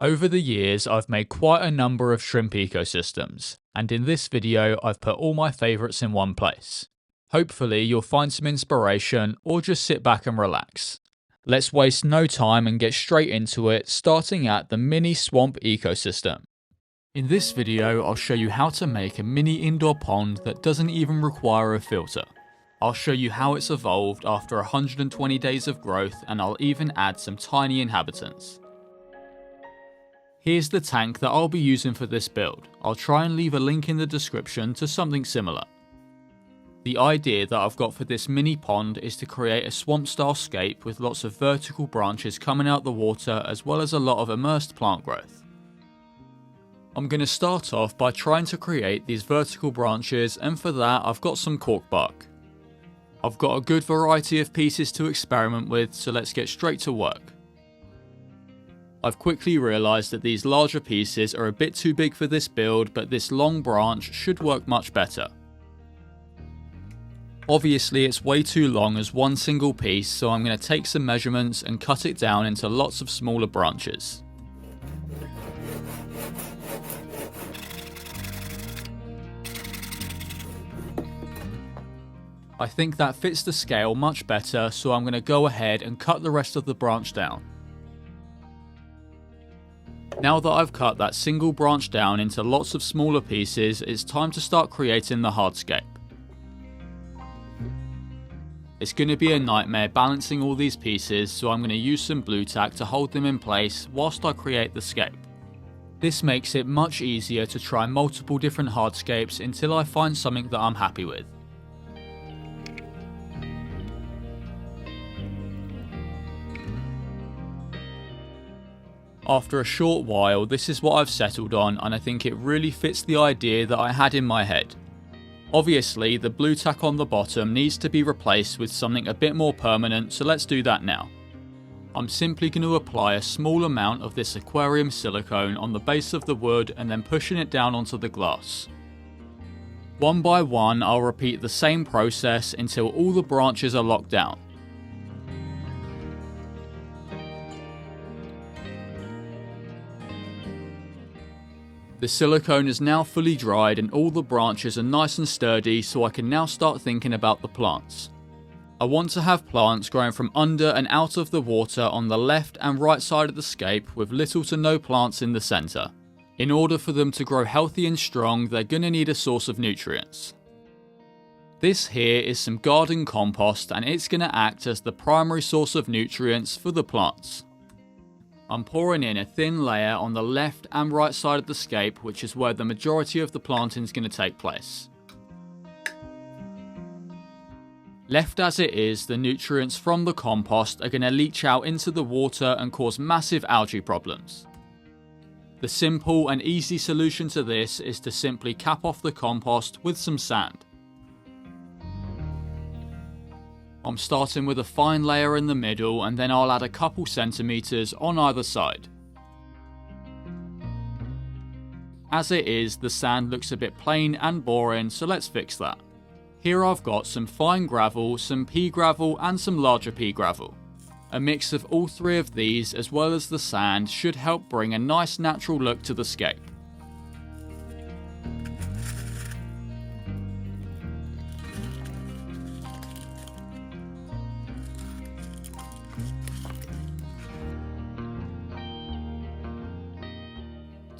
Over the years, I've made quite a number of shrimp ecosystems, and in this video, I've put all my favourites in one place. Hopefully, you'll find some inspiration or just sit back and relax. Let's waste no time and get straight into it, starting at the mini swamp ecosystem. In this video, I'll show you how to make a mini indoor pond that doesn't even require a filter. I'll show you how it's evolved after 120 days of growth, and I'll even add some tiny inhabitants. Here's the tank that I'll be using for this build. I'll try and leave a link in the description to something similar. The idea that I've got for this mini pond is to create a swamp style scape with lots of vertical branches coming out the water, as well as a lot of immersed plant growth. I'm going to start off by trying to create these vertical branches, and for that I've got some cork bark. I've got a good variety of pieces to experiment with, so let's get straight to work. I've quickly realised that these larger pieces are a bit too big for this build, but this long branch should work much better. Obviously it's way too long as one single piece, so I'm going to take some measurements and cut it down into lots of smaller branches. I think that fits the scale much better, so I'm going to go ahead and cut the rest of the branch down. Now that I've cut that single branch down into lots of smaller pieces, it's time to start creating the hardscape. It's going to be a nightmare balancing all these pieces, so I'm going to use some blue tack to hold them in place whilst I create the scape. This makes it much easier to try multiple different hardscapes until I find something that I'm happy with. After a short while, this is what I've settled on, and I think it really fits the idea that I had in my head. Obviously, the blue tack on the bottom needs to be replaced with something a bit more permanent, so let's do that now. I'm simply going to apply a small amount of this aquarium silicone on the base of the wood and then pushing it down onto the glass. One by one, I'll repeat the same process until all the branches are locked down. The silicone is now fully dried and all the branches are nice and sturdy, so I can now start thinking about the plants. I want to have plants growing from under and out of the water on the left and right side of the scape, with little to no plants in the centre. In order for them to grow healthy and strong, they're going to need a source of nutrients. This here is some garden compost, and it's going to act as the primary source of nutrients for the plants. I'm pouring in a thin layer on the left and right side of the scape, which is where the majority of the planting is going to take place. Left as it is, the nutrients from the compost are going to leach out into the water and cause massive algae problems. The simple and easy solution to this is to simply cap off the compost with some sand. I'm starting with a fine layer in the middle, and then I'll add a couple centimetres on either side. As it is, the sand looks a bit plain and boring, so let's fix that. Here I've got some fine gravel, some pea gravel and some larger pea gravel. A mix of all three of these as well as the sand should help bring a nice natural look to the scape.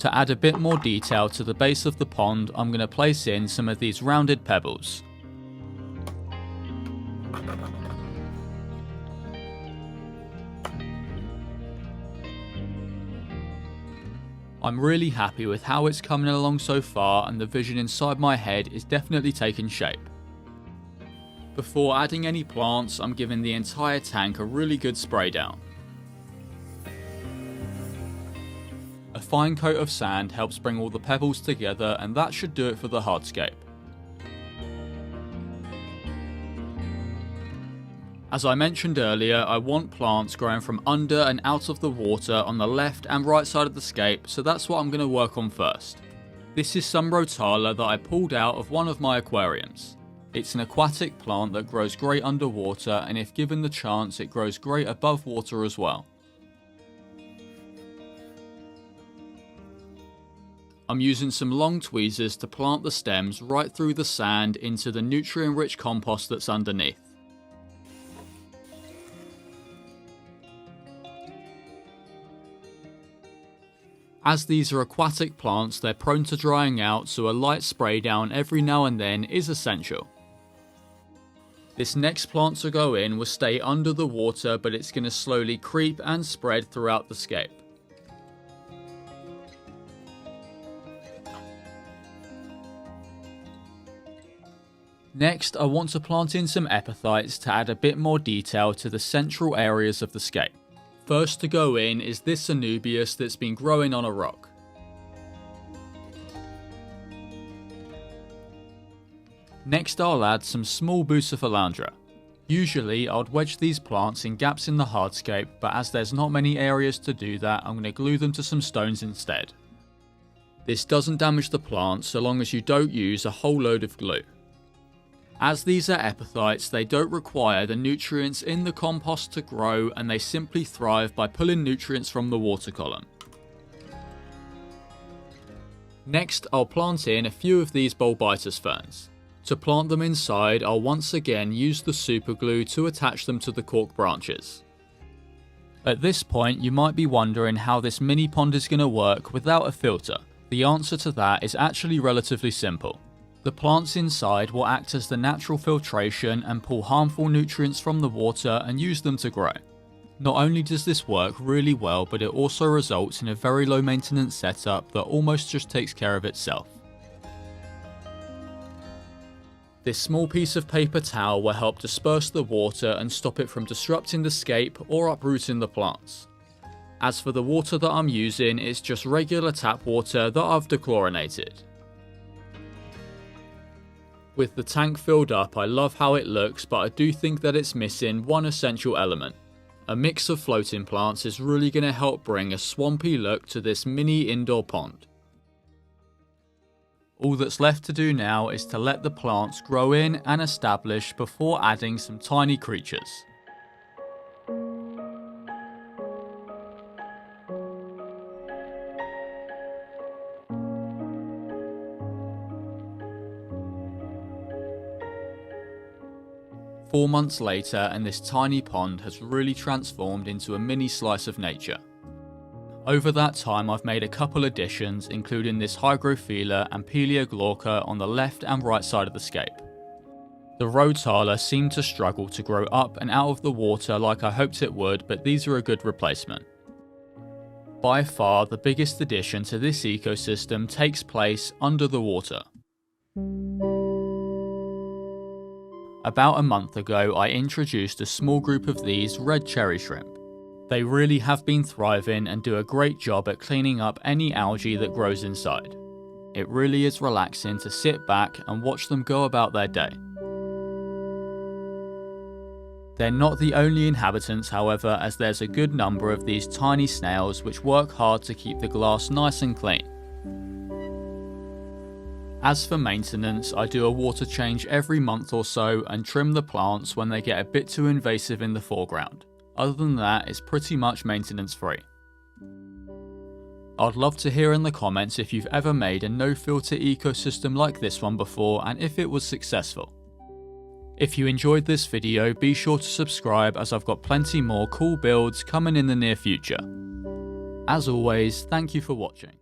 To add a bit more detail to the base of the pond, I'm going to place in some of these rounded pebbles. I'm really happy with how it's coming along so far, and the vision inside my head is definitely taking shape. Before adding any plants, I'm giving the entire tank a really good spray down. A fine coat of sand helps bring all the pebbles together, and that should do it for the hardscape. As I mentioned earlier, I want plants growing from under and out of the water on the left and right side of the scape, so that's what I'm going to work on first. This is some rotala that I pulled out of one of my aquariums. It's an aquatic plant that grows great underwater, and if given the chance it grows great above water as well. I'm using some long tweezers to plant the stems right through the sand into the nutrient-rich compost that's underneath. As these are aquatic plants, they're prone to drying out, so a light spray down every now and then is essential. This next plant to go in will stay under the water, but it's going to slowly creep and spread throughout the scape. Next, I want to plant in some epiphytes to add a bit more detail to the central areas of the scape. First to go in is this Anubias that's been growing on a rock. Next I'll add some small Bucephalandra. Usually I'd wedge these plants in gaps in the hardscape, but as there's not many areas to do that, I'm going to glue them to some stones instead. This doesn't damage the plant so long as you don't use a whole load of glue. As these are epiphytes, they don't require the nutrients in the compost to grow, and they simply thrive by pulling nutrients from the water column. Next, I'll plant in a few of these Bulbitis ferns. To plant them inside, I'll once again use the super glue to attach them to the cork branches. At this point, you might be wondering how this mini pond is going to work without a filter. The answer to that is actually relatively simple. The plants inside will act as the natural filtration and pull harmful nutrients from the water and use them to grow. Not only does this work really well, but it also results in a very low maintenance setup that almost just takes care of itself. This small piece of paper towel will help disperse the water and stop it from disrupting the scape or uprooting the plants. As for the water that I'm using, it's just regular tap water that I've dechlorinated. With the tank filled up, I love how it looks, but I do think that it's missing one essential element. A mix of floating plants is really going to help bring a swampy look to this mini indoor pond. All that's left to do now is to let the plants grow in and establish before adding some tiny creatures. Four months later, and this tiny pond has really transformed into a mini slice of nature. Over that time, I've made a couple additions, including this Hygrophila and Pelia glauca on the left and right side of the scape. The Rotala seemed to struggle to grow up and out of the water like I hoped it would, but these are a good replacement. By far, the biggest addition to this ecosystem takes place under the water. About a month ago, I introduced a small group of these red cherry shrimp. They really have been thriving and do a great job at cleaning up any algae that grows inside. It really is relaxing to sit back and watch them go about their day. They're not the only inhabitants, however, as there's a good number of these tiny snails which work hard to keep the glass nice and clean. As for maintenance, I do a water change every month or so and trim the plants when they get a bit too invasive in the foreground. Other than that, it's pretty much maintenance free. I'd love to hear in the comments if you've ever made a no-filter ecosystem like this one before and if it was successful. If you enjoyed this video, be sure to subscribe as I've got plenty more cool builds coming in the near future. As always, thank you for watching.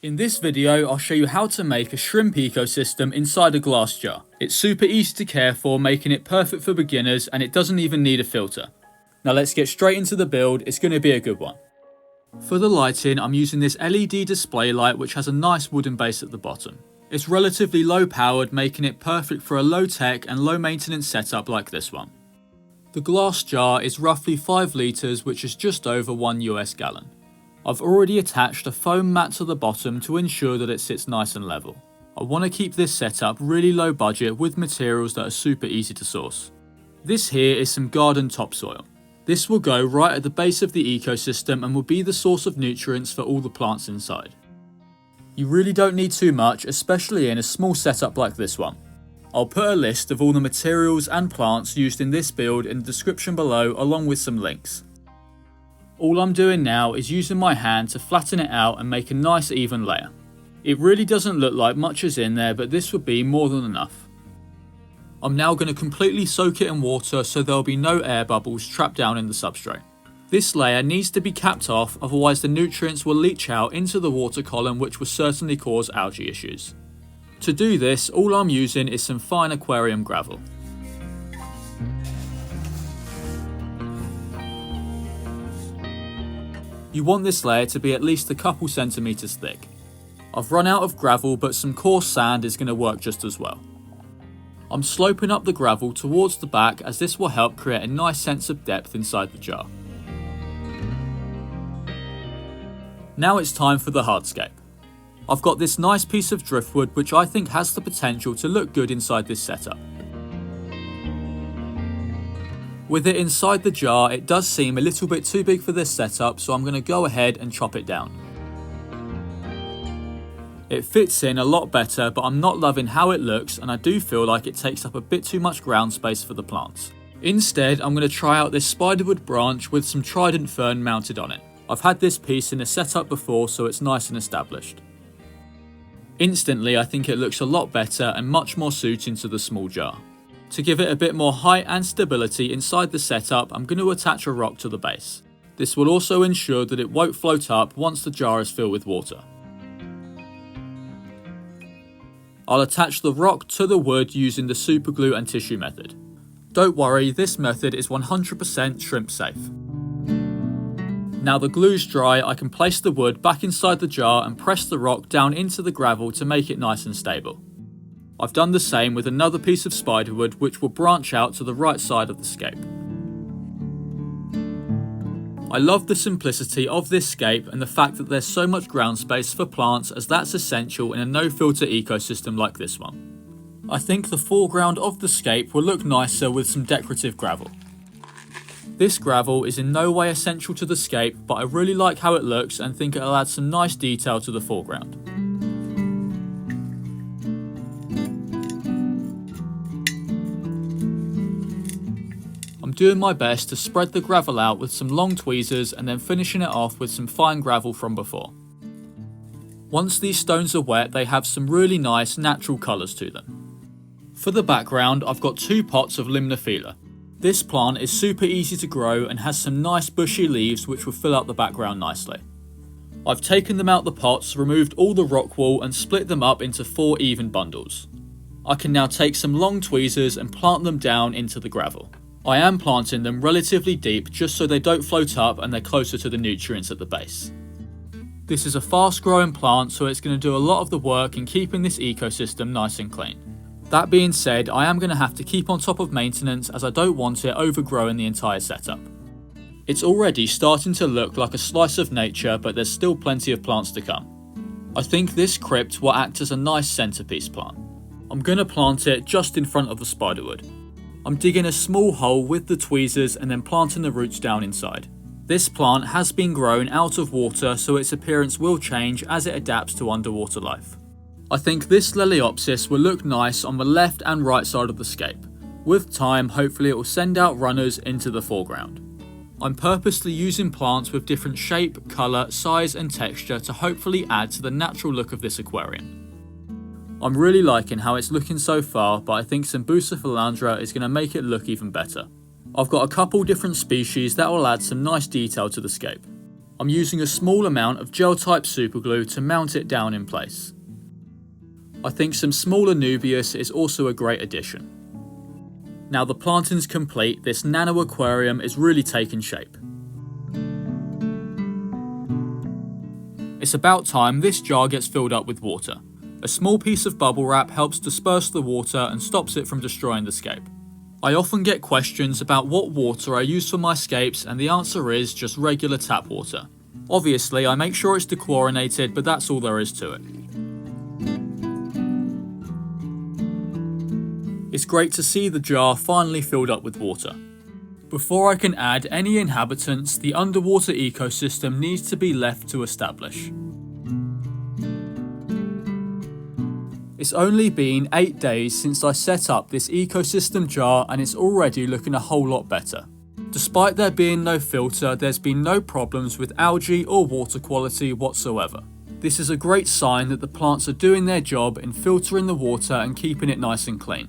In this video, I'll show you how to make a shrimp ecosystem inside a glass jar. It's super easy to care for, making it perfect for beginners, and it doesn't even need a filter. Now let's get straight into the build, it's going to be a good one. For the lighting, I'm using this LED display light which has a nice wooden base at the bottom. It's relatively low powered, making it perfect for a low tech and low maintenance setup like this one. The glass jar is roughly 5 litres, which is just over 1 US gallon. I've already attached a foam mat to the bottom to ensure that it sits nice and level. I want to keep this setup really low budget with materials that are super easy to source. This here is some garden topsoil. This will go right at the base of the ecosystem and will be the source of nutrients for all the plants inside. You really don't need too much, especially in a small setup like this one. I'll put a list of all the materials and plants used in this build in the description below along with some links. All I'm doing now is using my hand to flatten it out and make a nice even layer. It really doesn't look like much is in there, but this would be more than enough. I'm now going to completely soak it in water so there'll be no air bubbles trapped down in the substrate. This layer needs to be capped off, otherwise the nutrients will leach out into the water column, which will certainly cause algae issues. To do this, all I'm using is some fine aquarium gravel. You want this layer to be at least a couple centimeters thick. I've run out of gravel, but some coarse sand is going to work just as well. I'm sloping up the gravel towards the back, as this will help create a nice sense of depth inside the jar. Now it's time for the hardscape. I've got this nice piece of driftwood which I think has the potential to look good inside this setup. With it inside the jar, it does seem a little bit too big for this setup, so I'm going to go ahead and chop it down. It fits in a lot better, but I'm not loving how it looks, and I do feel like it takes up a bit too much ground space for the plants. Instead, I'm going to try out this spiderwood branch with some trident fern mounted on it. I've had this piece in a setup before, so it's nice and established. Instantly, I think it looks a lot better and much more suiting to the small jar. To give it a bit more height and stability inside the setup, I'm going to attach a rock to the base. This will also ensure that it won't float up once the jar is filled with water. I'll attach the rock to the wood using the superglue and tissue method. Don't worry, this method is 100% shrimp safe. Now the glue's dry, I can place the wood back inside the jar and press the rock down into the gravel to make it nice and stable. I've done the same with another piece of spiderwood which will branch out to the right side of the scape. I love the simplicity of this scape and the fact that there's so much ground space for plants, as that's essential in a no-filter ecosystem like this one. I think the foreground of the scape will look nicer with some decorative gravel. This gravel is in no way essential to the scape, but I really like how it looks and think it'll add some nice detail to the foreground. I'm doing my best to spread the gravel out with some long tweezers and then finishing it off with some fine gravel from before. Once these stones are wet, they have some really nice natural colours to them. For the background, I've got 2 pots of Limnophila. This plant is super easy to grow and has some nice bushy leaves which will fill out the background nicely. I've taken them out the pots, removed all the rock wool and split them up into 4 even bundles. I can now take some long tweezers and plant them down into the gravel. I am planting them relatively deep just so they don't float up and they're closer to the nutrients at the base. This is a fast growing plant, so it's going to do a lot of the work in keeping this ecosystem nice and clean. That being said, I am going to have to keep on top of maintenance as I don't want it overgrowing the entire setup. It's already starting to look like a slice of nature, but there's still plenty of plants to come. I think this crypt will act as a nice centerpiece plant. I'm going to plant it just in front of the spiderwood. I'm digging a small hole with the tweezers and then planting the roots down inside. This plant has been grown out of water, so its appearance will change as it adapts to underwater life. I think this Leliopsis will look nice on the left and right side of the scape. With time, hopefully it will send out runners into the foreground. I'm purposely using plants with different shape, colour, size and texture to hopefully add to the natural look of this aquarium. I'm really liking how it's looking so far, but I think some Bucephalandra is going to make it look even better. I've got a couple different species that will add some nice detail to the scape. I'm using a small amount of gel type superglue to mount it down in place. I think some smaller Nubius is also a great addition. Now the planting's complete, this nano aquarium is really taking shape. It's about time this jar gets filled up with water. A small piece of bubble wrap helps disperse the water and stops it from destroying the scape. I often get questions about what water I use for my scapes, and the answer is just regular tap water. Obviously I make sure it's dechlorinated, but that's all there is to it. It's great to see the jar finally filled up with water. Before I can add any inhabitants, the underwater ecosystem needs to be left to establish. It's only been 8 days since I set up this ecosystem jar and it's already looking a whole lot better. Despite there being no filter, there's been no problems with algae or water quality whatsoever. This is a great sign that the plants are doing their job in filtering the water and keeping it nice and clean.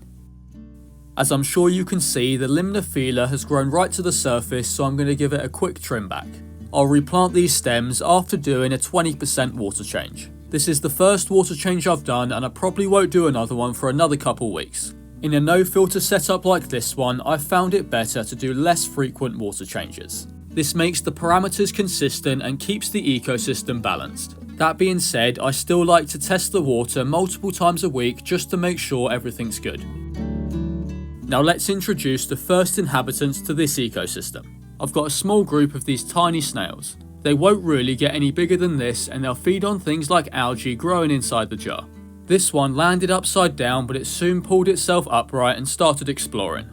As I'm sure you can see, the limnophilia has grown right to the surface, so I'm going to give it a quick trim back. I'll replant these stems after doing a 20% water change. This is the first water change I've done, and I probably won't do another one for another couple weeks. In a no filter setup like this one, I've found it better to do less frequent water changes. This makes the parameters consistent and keeps the ecosystem balanced. That being said, I still like to test the water multiple times a week just to make sure everything's good. Now let's introduce the first inhabitants to this ecosystem. I've got a small group of these tiny snails. They won't really get any bigger than this, and they'll feed on things like algae growing inside the jar. This one landed upside down, but it soon pulled itself upright and started exploring.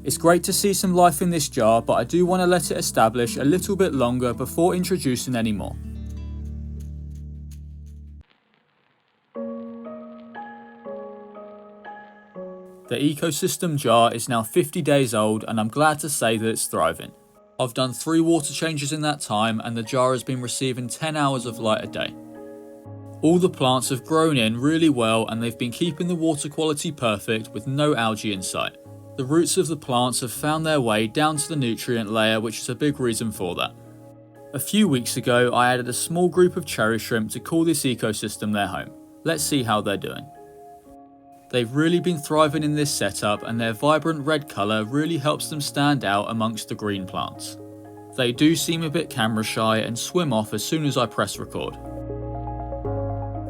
It's great to see some life in this jar, but I do want to let it establish a little bit longer before introducing any more. The ecosystem jar is now 50 days old, and I'm glad to say that it's thriving. I've done 3 water changes in that time, and the jar has been receiving 10 hours of light a day. All the plants have grown in really well, and they've been keeping the water quality perfect with no algae in sight. The roots of the plants have found their way down to the nutrient layer, which is a big reason for that. A few weeks ago, I added a small group of cherry shrimp to call this ecosystem their home. Let's see how they're doing. They've really been thriving in this setup, and their vibrant red colour really helps them stand out amongst the green plants. They do seem a bit camera shy and swim off as soon as I press record.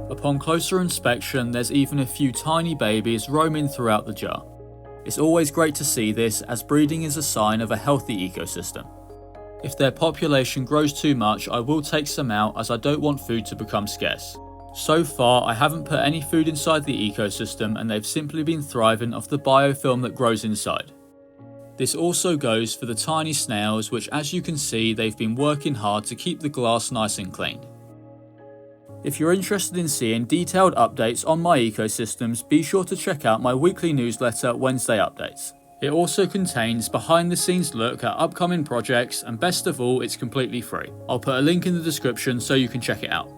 Upon closer inspection, there's even a few tiny babies roaming throughout the jar. It's always great to see this, as breeding is a sign of a healthy ecosystem. If their population grows too much, I will take some out, as I don't want food to become scarce. So far, I haven't put any food inside the ecosystem, and they've simply been thriving off the biofilm that grows inside. This also goes for the tiny snails, which, as you can see, they've been working hard to keep the glass nice and clean. If you're interested in seeing detailed updates on my ecosystems, be sure to check out my weekly newsletter, Wednesday Updates. It also contains behind the scenes look at upcoming projects, and best of all, it's completely free. I'll put a link in the description so you can check it out.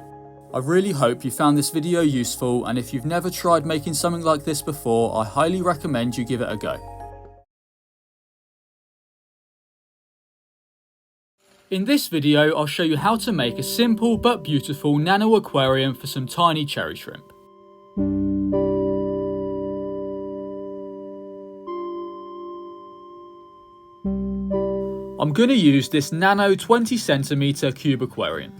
I really hope you found this video useful, and if you've never tried making something like this before, I highly recommend you give it a go. In this video, I'll show you how to make a simple but beautiful nano aquarium for some tiny cherry shrimp. I'm going to use this Nano 20cm cube aquarium.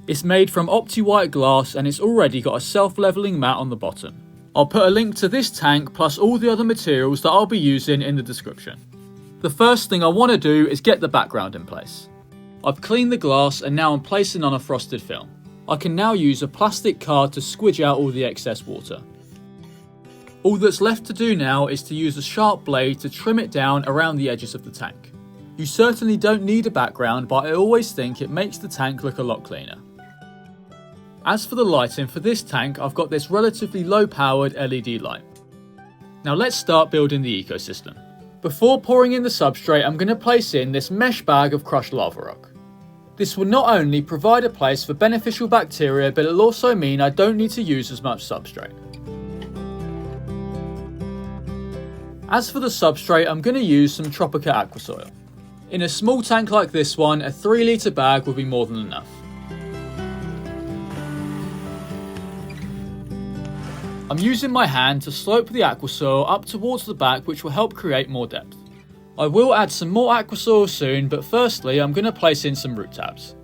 It's made from opti-white glass, and it's already got a self-leveling mat on the bottom. I'll put a link to this tank plus all the other materials that I'll be using in the description. The first thing I want to do is get the background in place. I've cleaned the glass, and now I'm placing on a frosted film. I can now use a plastic card to squidge out all the excess water. All that's left to do now is to use a sharp blade to trim it down around the edges of the tank. You certainly don't need a background, but I always think it makes the tank look a lot cleaner. As for the lighting for this tank, I've got this relatively low powered LED light. Now let's start building the ecosystem. Before pouring in the substrate, I'm going to place in this mesh bag of crushed lava rock. This will not only provide a place for beneficial bacteria, but it'll also mean I don't need to use as much substrate. As for the substrate, I'm going to use some Tropica aqua soil. In a small tank like this one, a 3 litre bag will be more than enough. I'm using my hand to slope the aqua soil up towards the back, which will help create more depth. I will add some more aqua soil soon, but firstly I'm going to place in some root tabs.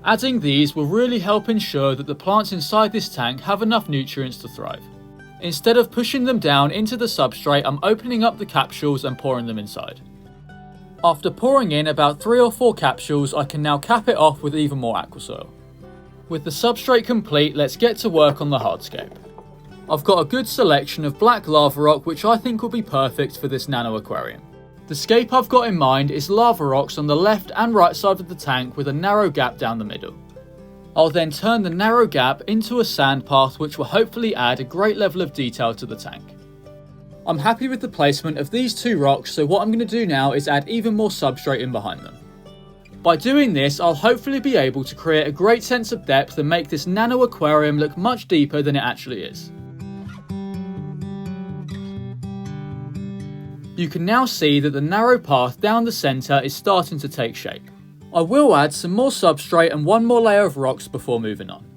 Adding these will really help ensure that the plants inside this tank have enough nutrients to thrive. Instead of pushing them down into the substrate, I'm opening up the capsules and pouring them inside. After pouring in about 3 or 4 capsules, I can now cap it off with even more aqua soil. With the substrate complete, let's get to work on the hardscape. I've got a good selection of black lava rock, which I think will be perfect for this nano aquarium. The scape I've got in mind is lava rocks on the left and right side of the tank with a narrow gap down the middle. I'll then turn the narrow gap into a sand path, which will hopefully add a great level of detail to the tank. I'm happy with the placement of these two rocks, so what I'm going to do now is add even more substrate in behind them. By doing this, I'll hopefully be able to create a great sense of depth and make this nano aquarium look much deeper than it actually is. You can now see that the narrow path down the centre is starting to take shape. I will add some more substrate and one more layer of rocks before moving on.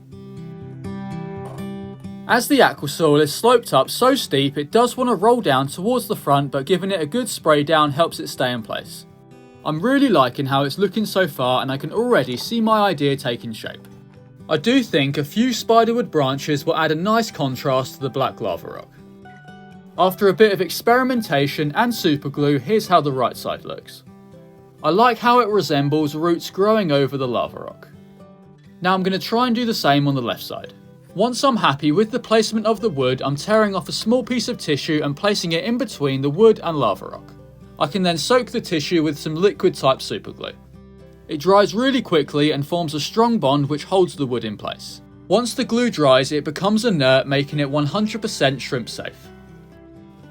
As the aquasoil is sloped up so steep, it does want to roll down towards the front, but giving it a good spray down helps it stay in place. I'm really liking how it's looking so far, and I can already see my idea taking shape. I do think a few spiderwood branches will add a nice contrast to the black lava rock. After a bit of experimentation and superglue, here's how the right side looks. I like how it resembles roots growing over the lava rock. Now I'm going to try and do the same on the left side. Once I'm happy with the placement of the wood, I'm tearing off a small piece of tissue and placing it in between the wood and lava rock. I can then soak the tissue with some liquid type superglue. It dries really quickly and forms a strong bond which holds the wood in place. Once the glue dries, it becomes inert, making it 100% shrimp safe.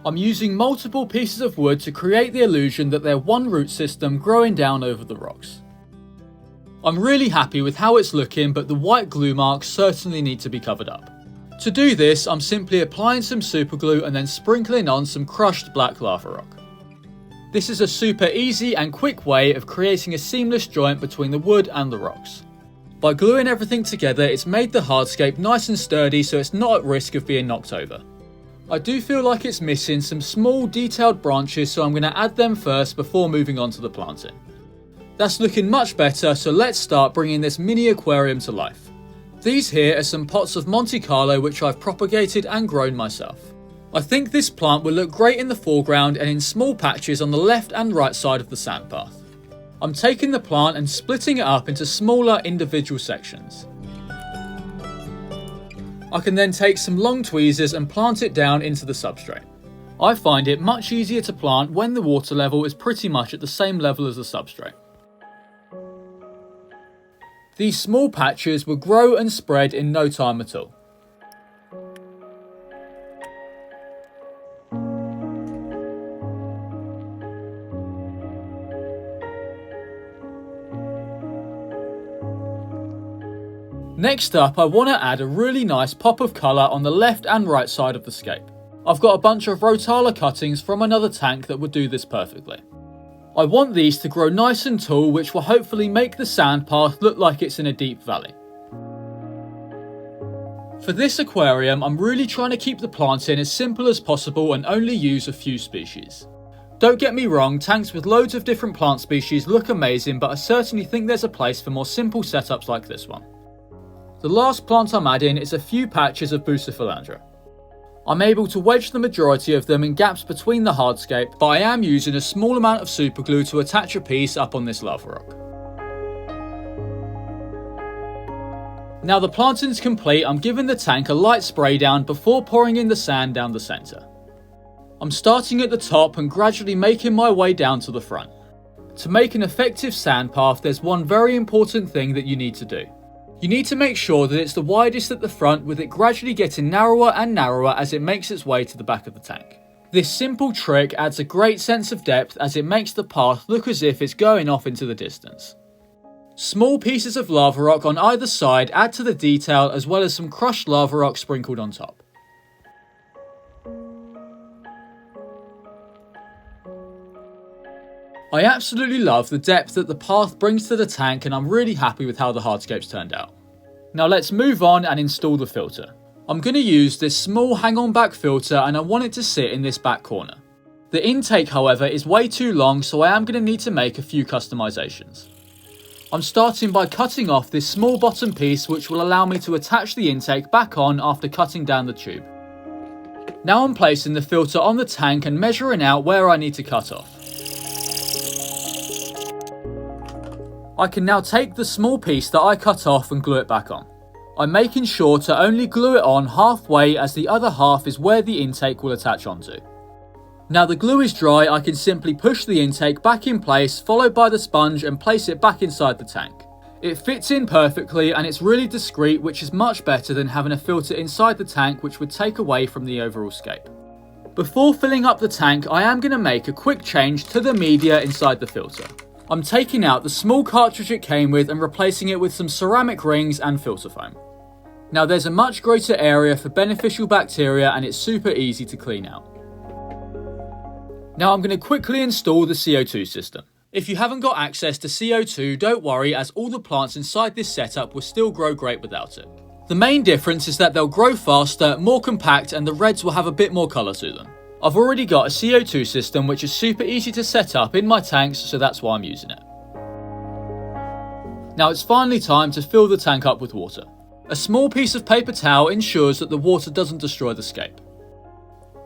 I'm using multiple pieces of wood to create the illusion that they're one root system growing down over the rocks. I'm really happy with how it's looking, but the white glue marks certainly need to be covered up. To do this, I'm simply applying some superglue and then sprinkling on some crushed black lava rock. This is a super easy and quick way of creating a seamless joint between the wood and the rocks. By gluing everything together, it's made the hardscape nice and sturdy, so it's not at risk of being knocked over. I do feel like it's missing some small detailed branches, so I'm going to add them first before moving on to the planting. That's looking much better, so let's start bringing this mini aquarium to life. These here are some pots of Monte Carlo which I've propagated and grown myself. I think this plant will look great in the foreground and in small patches on the left and right side of the sand path. I'm taking the plant and splitting it up into smaller individual sections. I can then take some long tweezers and plant it down into the substrate. I find it much easier to plant when the water level is pretty much at the same level as the substrate. These small patches will grow and spread in no time at all. Next up, I want to add a really nice pop of colour on the left and right side of the scape. I've got a bunch of Rotala cuttings from another tank that would do this perfectly. I want these to grow nice and tall, which will hopefully make the sand path look like it's in a deep valley. For this aquarium, I'm really trying to keep the planting as simple as possible and only use a few species. Don't get me wrong, tanks with loads of different plant species look amazing, but I certainly think there's a place for more simple setups like this one. The last plant I'm adding is a few patches of Bucephalandra. I'm able to wedge the majority of them in gaps between the hardscape, but I am using a small amount of superglue to attach a piece up on this lava rock. Now the planting's complete, I'm giving the tank a light spray down before pouring in the sand down the centre. I'm starting at the top and gradually making my way down to the front. To make an effective sand path, there's one very important thing that you need to do. You need to make sure that it's the widest at the front, with it gradually getting narrower and narrower as it makes its way to the back of the tank. This simple trick adds a great sense of depth as it makes the path look as if it's going off into the distance. Small pieces of lava rock on either side add to the detail, as well as some crushed lava rock sprinkled on top. I absolutely love the depth that the path brings to the tank, and I'm really happy with how the hardscape's turned out. Now let's move on and install the filter. I'm going to use this small hang-on back filter, and I want it to sit in this back corner. The intake, however, is way too long, so I am going to need to make a few customizations. I'm starting by cutting off this small bottom piece, which will allow me to attach the intake back on after cutting down the tube. Now I'm placing the filter on the tank and measuring out where I need to cut off. I can now take the small piece that I cut off and glue it back on. I'm making sure to only glue it on halfway, as the other half is where the intake will attach onto. Now the glue is dry, I can simply push the intake back in place, followed by the sponge, and place it back inside the tank. It fits in perfectly and it's really discreet, which is much better than having a filter inside the tank, which would take away from the overall scape. Before filling up the tank, I am going to make a quick change to the media inside the filter. I'm taking out the small cartridge it came with and replacing it with some ceramic rings and filter foam. Now there's a much greater area for beneficial bacteria and it's super easy to clean out. Now I'm going to quickly install the CO2 system. If you haven't got access to CO2, don't worry, as all the plants inside this setup will still grow great without it. The main difference is that they'll grow faster, more compact, and the reds will have a bit more colour to them. I've already got a CO2 system which is super easy to set up in my tanks, so that's why I'm using it. Now it's finally time to fill the tank up with water. A small piece of paper towel ensures that the water doesn't destroy the scape.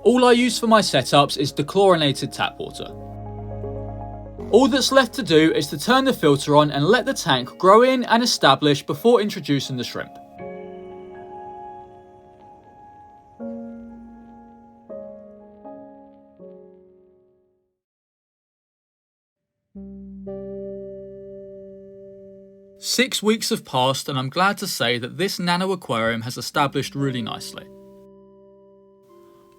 All I use for my setups is dechlorinated tap water. All that's left to do is to turn the filter on and let the tank grow in and establish before introducing the shrimp. Six weeks have passed and I'm glad to say that this Nano aquarium has established really nicely.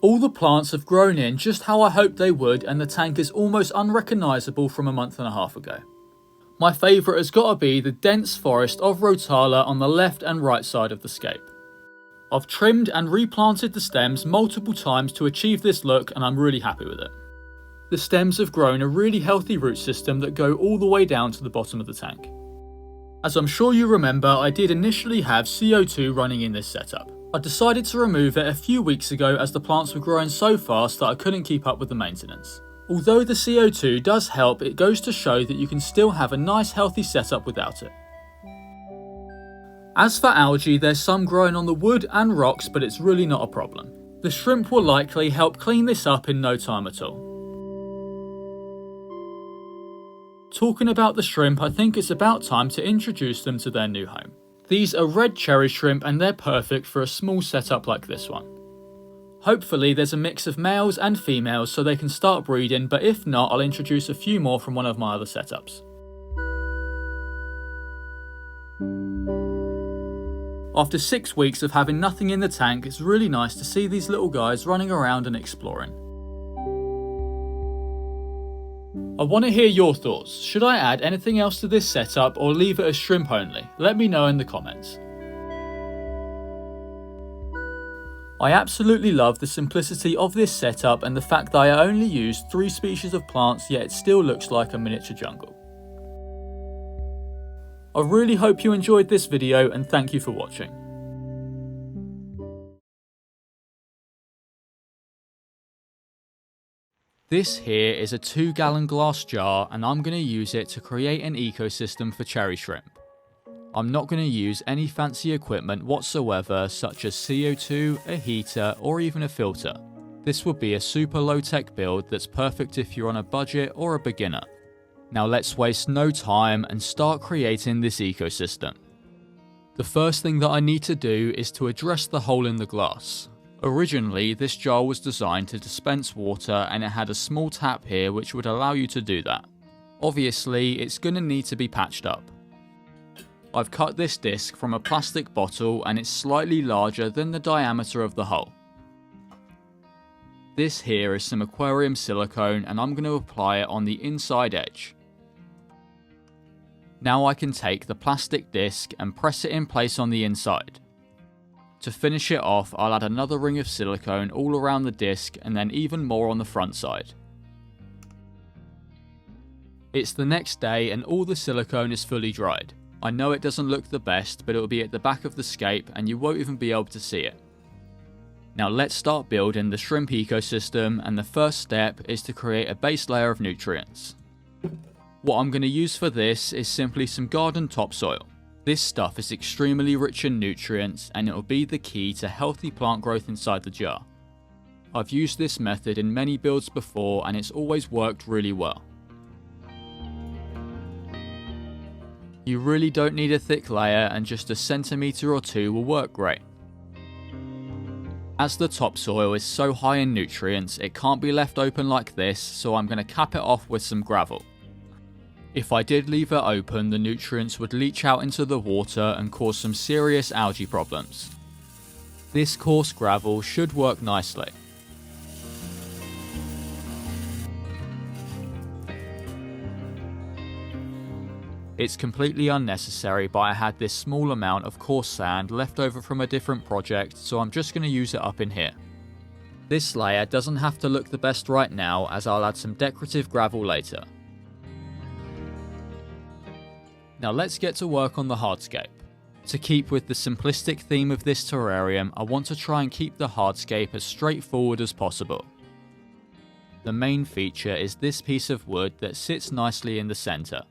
All the plants have grown in just how I hoped they would, and the tank is almost unrecognisable from a month and a half ago. My favourite has got to be the dense forest of Rotala on the left and right side of the scape. I've trimmed and replanted the stems multiple times to achieve this look and I'm really happy with it. The stems have grown a really healthy root system that go all the way down to the bottom of the tank. As I'm sure you remember, I did initially have CO2 running in this setup. I decided to remove it a few weeks ago as the plants were growing so fast that I couldn't keep up with the maintenance. Although the CO2 does help, it goes to show that you can still have a nice healthy setup without it. As for algae, there's some growing on the wood and rocks, but it's really not a problem. The shrimp will likely help clean this up in no time at all. Talking about the shrimp, I think it's about time to introduce them to their new home. These are red cherry shrimp and they're perfect for a small setup like this one. Hopefully there's a mix of males and females so they can start breeding, but if not, I'll introduce a few more from one of my other setups. After 6 weeks of having nothing in the tank, it's really nice to see these little guys running around and exploring. I want to hear your thoughts. Should I add anything else to this setup or leave it as shrimp only? Let me know in the comments. I absolutely love the simplicity of this setup and the fact that I only used 3 species of plants, yet it still looks like a miniature jungle. I really hope you enjoyed this video and thank you for watching. This here is a 2-gallon glass jar and I'm going to use it to create an ecosystem for cherry shrimp. I'm not going to use any fancy equipment whatsoever such as CO2, a heater or even a filter. This would be a super low-tech build that's perfect if you're on a budget or a beginner. Now let's waste no time and start creating this ecosystem. The first thing that I need to do is to address the hole in the glass. Originally, this jar was designed to dispense water and it had a small tap here which would allow you to do that. Obviously, it's going to need to be patched up. I've cut this disc from a plastic bottle and it's slightly larger than the diameter of the hole. This here is some aquarium silicone and I'm going to apply it on the inside edge. Now I can take the plastic disc and press it in place on the inside. To finish it off, I'll add another ring of silicone all around the disc and then even more on the front side. It's the next day and all the silicone is fully dried. I know it doesn't look the best, but it will be at the back of the scape and you won't even be able to see it. Now let's start building the shrimp ecosystem, and the first step is to create a base layer of nutrients. What I'm going to use for this is simply some garden topsoil. This stuff is extremely rich in nutrients and it will be the key to healthy plant growth inside the jar. I've used this method in many builds before and it's always worked really well. You really don't need a thick layer and just a centimetre or 2 will work great. As the topsoil is so high in nutrients, it can't be left open like this, so I'm going to cap it off with some gravel. If I did leave it open, the nutrients would leach out into the water and cause some serious algae problems. This coarse gravel should work nicely. It's completely unnecessary, but I had this small amount of coarse sand left over from a different project, so I'm just going to use it up in here. This layer doesn't have to look the best right now, as I'll add some decorative gravel later. Now let's get to work on the hardscape. To keep with the simplistic theme of this terrarium, I want to try and keep the hardscape as straightforward as possible. The main feature is this piece of wood that sits nicely in the centre.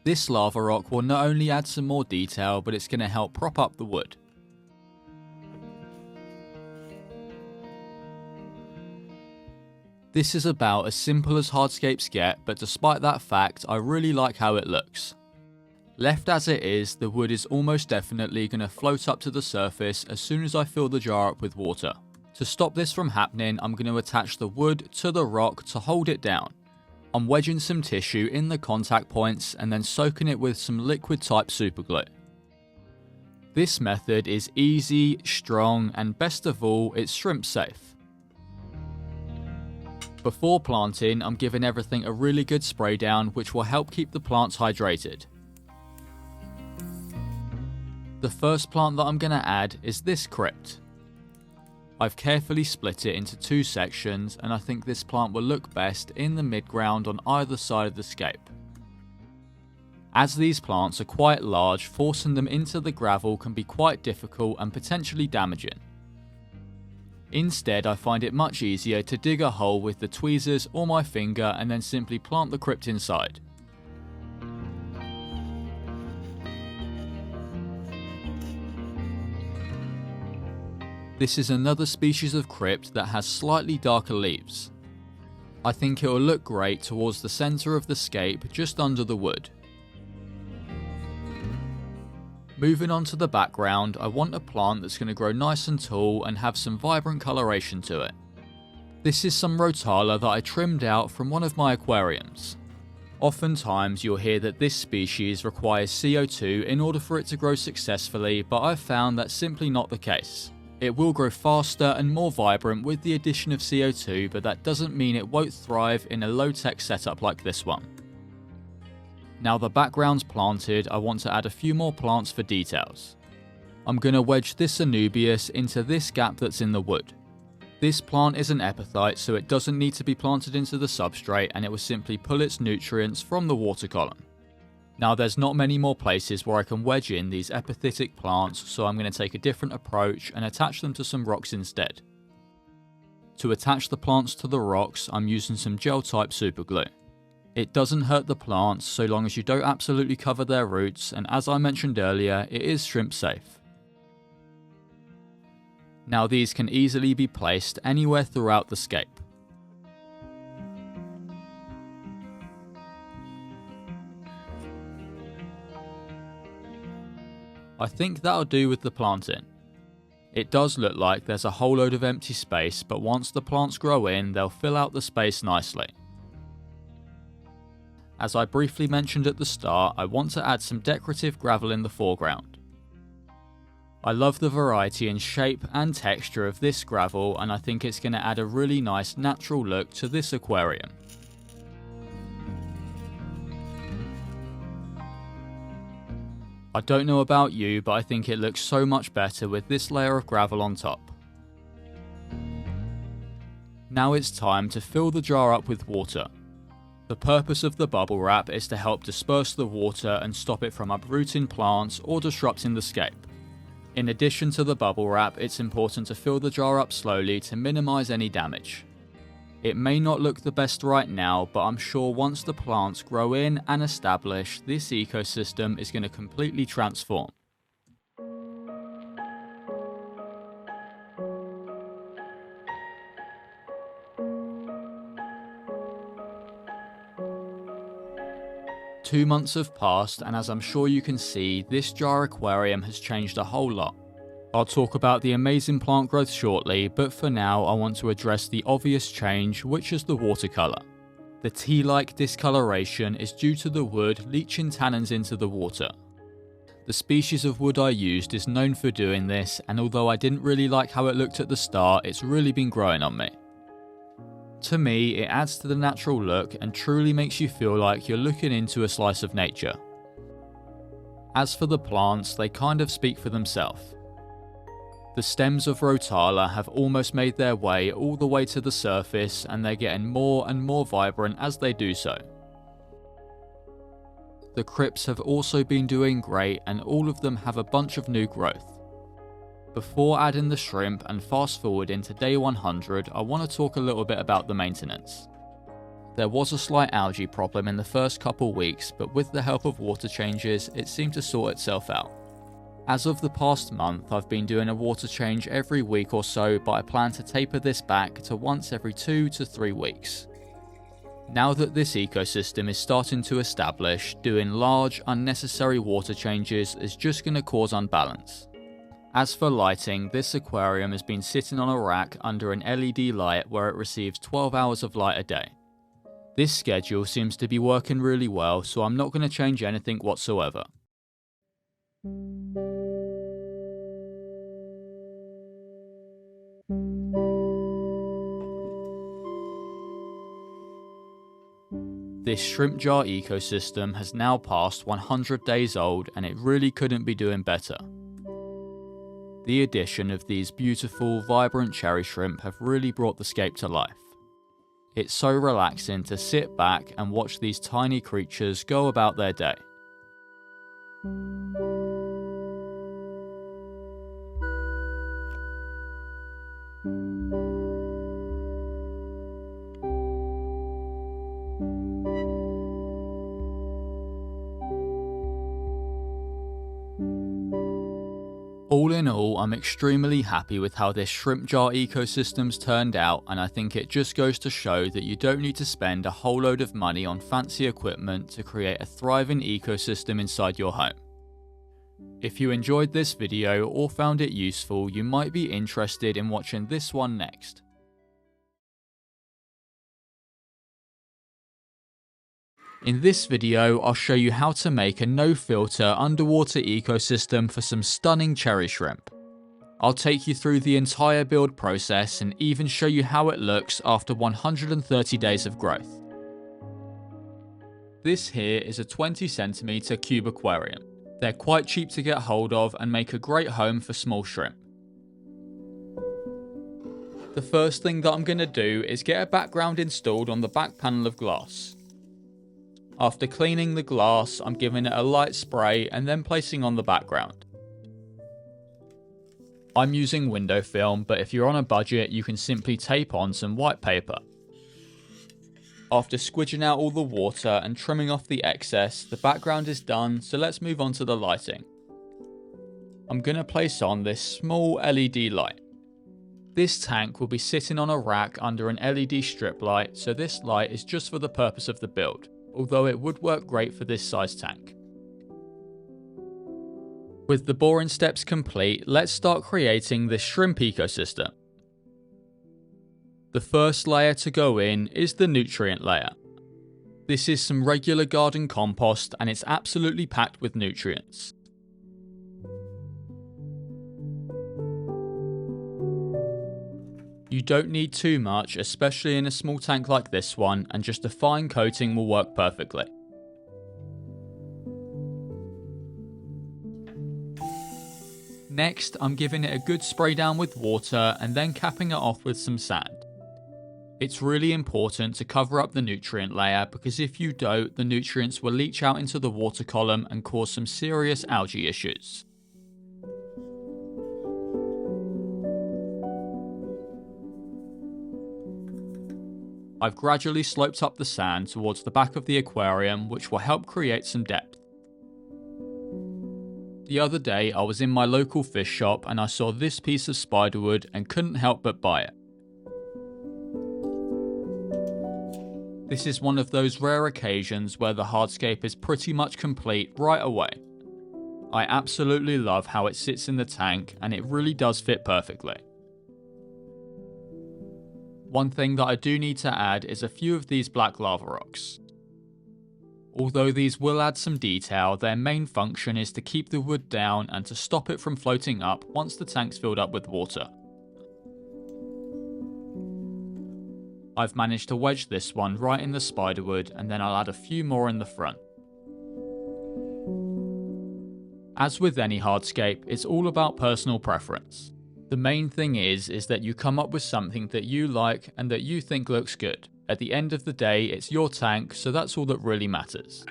This lava rock will not only add some more detail, but it's going to help prop up the wood. This is about as simple as hardscapes get, but despite that fact, I really like how it looks. Left as it is, the wood is almost definitely going to float up to the surface as soon as I fill the jar up with water. To stop this from happening, I'm going to attach the wood to the rock to hold it down. I'm wedging some tissue in the contact points and then soaking it with some liquid type superglue. This method is easy, strong, and best of all, it's shrimp safe. Before planting, I'm giving everything a really good spray down, which will help keep the plants hydrated. The first plant that I'm going to add is this crypt. I've carefully split it into two sections, and I think this plant will look best in the mid-ground on either side of the scape. As these plants are quite large, forcing them into the gravel can be quite difficult and potentially damaging. Instead, I find it much easier to dig a hole with the tweezers or my finger and then simply plant the crypt inside. This is another species of crypt that has slightly darker leaves. I think it will look great towards the centre of the scape, just under the wood. Moving on to the background, I want a plant that's going to grow nice and tall and have some vibrant coloration to it. This is some rotala that I trimmed out from one of my aquariums. Oftentimes you'll hear that this species requires CO2 in order for it to grow successfully, but I've found that's simply not the case. It will grow faster and more vibrant with the addition of CO2, but that doesn't mean it won't thrive in a low-tech setup like this one. Now the background's planted, I want to add a few more plants for details. I'm going to wedge this Anubias into this gap that's in the wood. This plant is an epiphyte, so it doesn't need to be planted into the substrate, and it will simply pull its nutrients from the water column. Now there's not many more places where I can wedge in these epiphytic plants, so I'm going to take a different approach and attach them to some rocks instead. To attach the plants to the rocks, I'm using some gel type superglue. It doesn't hurt the plants so long as you don't absolutely cover their roots, and as I mentioned earlier, it is shrimp safe. Now these can easily be placed anywhere throughout the scape. I think that'll do with the planting. It does look like there's a whole load of empty space, but once the plants grow in, they'll fill out the space nicely. As I briefly mentioned at the start, I want to add some decorative gravel in the foreground. I love the variety in shape and texture of this gravel, and I think it's going to add a really nice natural look to this aquarium. I don't know about you, but I think it looks so much better with this layer of gravel on top. Now it's time to fill the jar up with water. The purpose of the bubble wrap is to help disperse the water and stop it from uprooting plants or disrupting the scape. In addition to the bubble wrap, it's important to fill the jar up slowly to minimize any damage. It may not look the best right now, but I'm sure once the plants grow in and establish, this ecosystem is going to completely transform. Two months have passed, and as I'm sure you can see, this jar aquarium has changed a whole lot. I'll talk about the amazing plant growth shortly, but for now I want to address the obvious change, which is the watercolour. The tea-like discoloration is due to the wood leaching tannins into the water. The species of wood I used is known for doing this, and although I didn't really like how it looked at the start, it's really been growing on me. To me, it adds to the natural look and truly makes you feel like you're looking into a slice of nature. As for the plants, they kind of speak for themselves. The stems of Rotala have almost made their way all the way to the surface, and they're getting more and more vibrant as they do so. The crypts have also been doing great, and all of them have a bunch of new growth. Before adding the shrimp and fast forward into day 100, I want to talk a little bit about the maintenance. There was a slight algae problem in the first couple weeks, but with the help of water changes, it seemed to sort itself out. As of the past month, I've been doing a water change every week or so, but I plan to taper this back to once every 2 to 3 weeks. Now that this ecosystem is starting to establish, doing large, unnecessary water changes is just going to cause unbalance. As for lighting, this aquarium has been sitting on a rack under an LED light where it receives 12 hours of light a day. This schedule seems to be working really well, so I'm not going to change anything whatsoever. This shrimp jar ecosystem has now passed 100 days old, and it really couldn't be doing better. The addition of these beautiful, vibrant cherry shrimp have really brought the scape to life. It's so relaxing to sit back and watch these tiny creatures go about their day. All in all, I'm extremely happy with how this shrimp jar ecosystem's turned out, and I think it just goes to show that you don't need to spend a whole load of money on fancy equipment to create a thriving ecosystem inside your home. If you enjoyed this video or found it useful, you might be interested in watching this one next. In this video, I'll show you how to make a no-filter underwater ecosystem for some stunning cherry shrimp. I'll take you through the entire build process and even show you how it looks after 130 days of growth. This here is a 20cm cube aquarium. They're quite cheap to get hold of and make a great home for small shrimp. The first thing that I'm going to do is get a background installed on the back panel of glass. After cleaning the glass, I'm giving it a light spray and then placing on the background. I'm using window film, but if you're on a budget, you can simply tape on some white paper. After squidging out all the water and trimming off the excess, the background is done, so let's move on to the lighting. I'm going to place on this small LED light. This tank will be sitting on a rack under an LED strip light, so this light is just for the purpose of the build, although it would work great for this size tank. With the boring steps complete, let's start creating this shrimp ecosystem. The first layer to go in is the nutrient layer. This is some regular garden compost and it's absolutely packed with nutrients. You don't need too much, especially in a small tank like this one, and just a fine coating will work perfectly. Next, I'm giving it a good spray down with water and then capping it off with some sand. It's really important to cover up the nutrient layer because if you don't, the nutrients will leach out into the water column and cause some serious algae issues. I've gradually sloped up the sand towards the back of the aquarium, which will help create some depth. The other day I was in my local fish shop and I saw this piece of spiderwood and couldn't help but buy it. This is one of those rare occasions where the hardscape is pretty much complete right away. I absolutely love how it sits in the tank and it really does fit perfectly. One thing that I do need to add is a few of these black lava rocks. Although these will add some detail, their main function is to keep the wood down and to stop it from floating up once the tank's filled up with water. I've managed to wedge this one right in the spiderwood, and then I'll add a few more in the front. As with any hardscape, it's all about personal preference. The main thing is that you come up with something that you like and that you think looks good. At the end of the day, it's your tank, so that's all that really matters.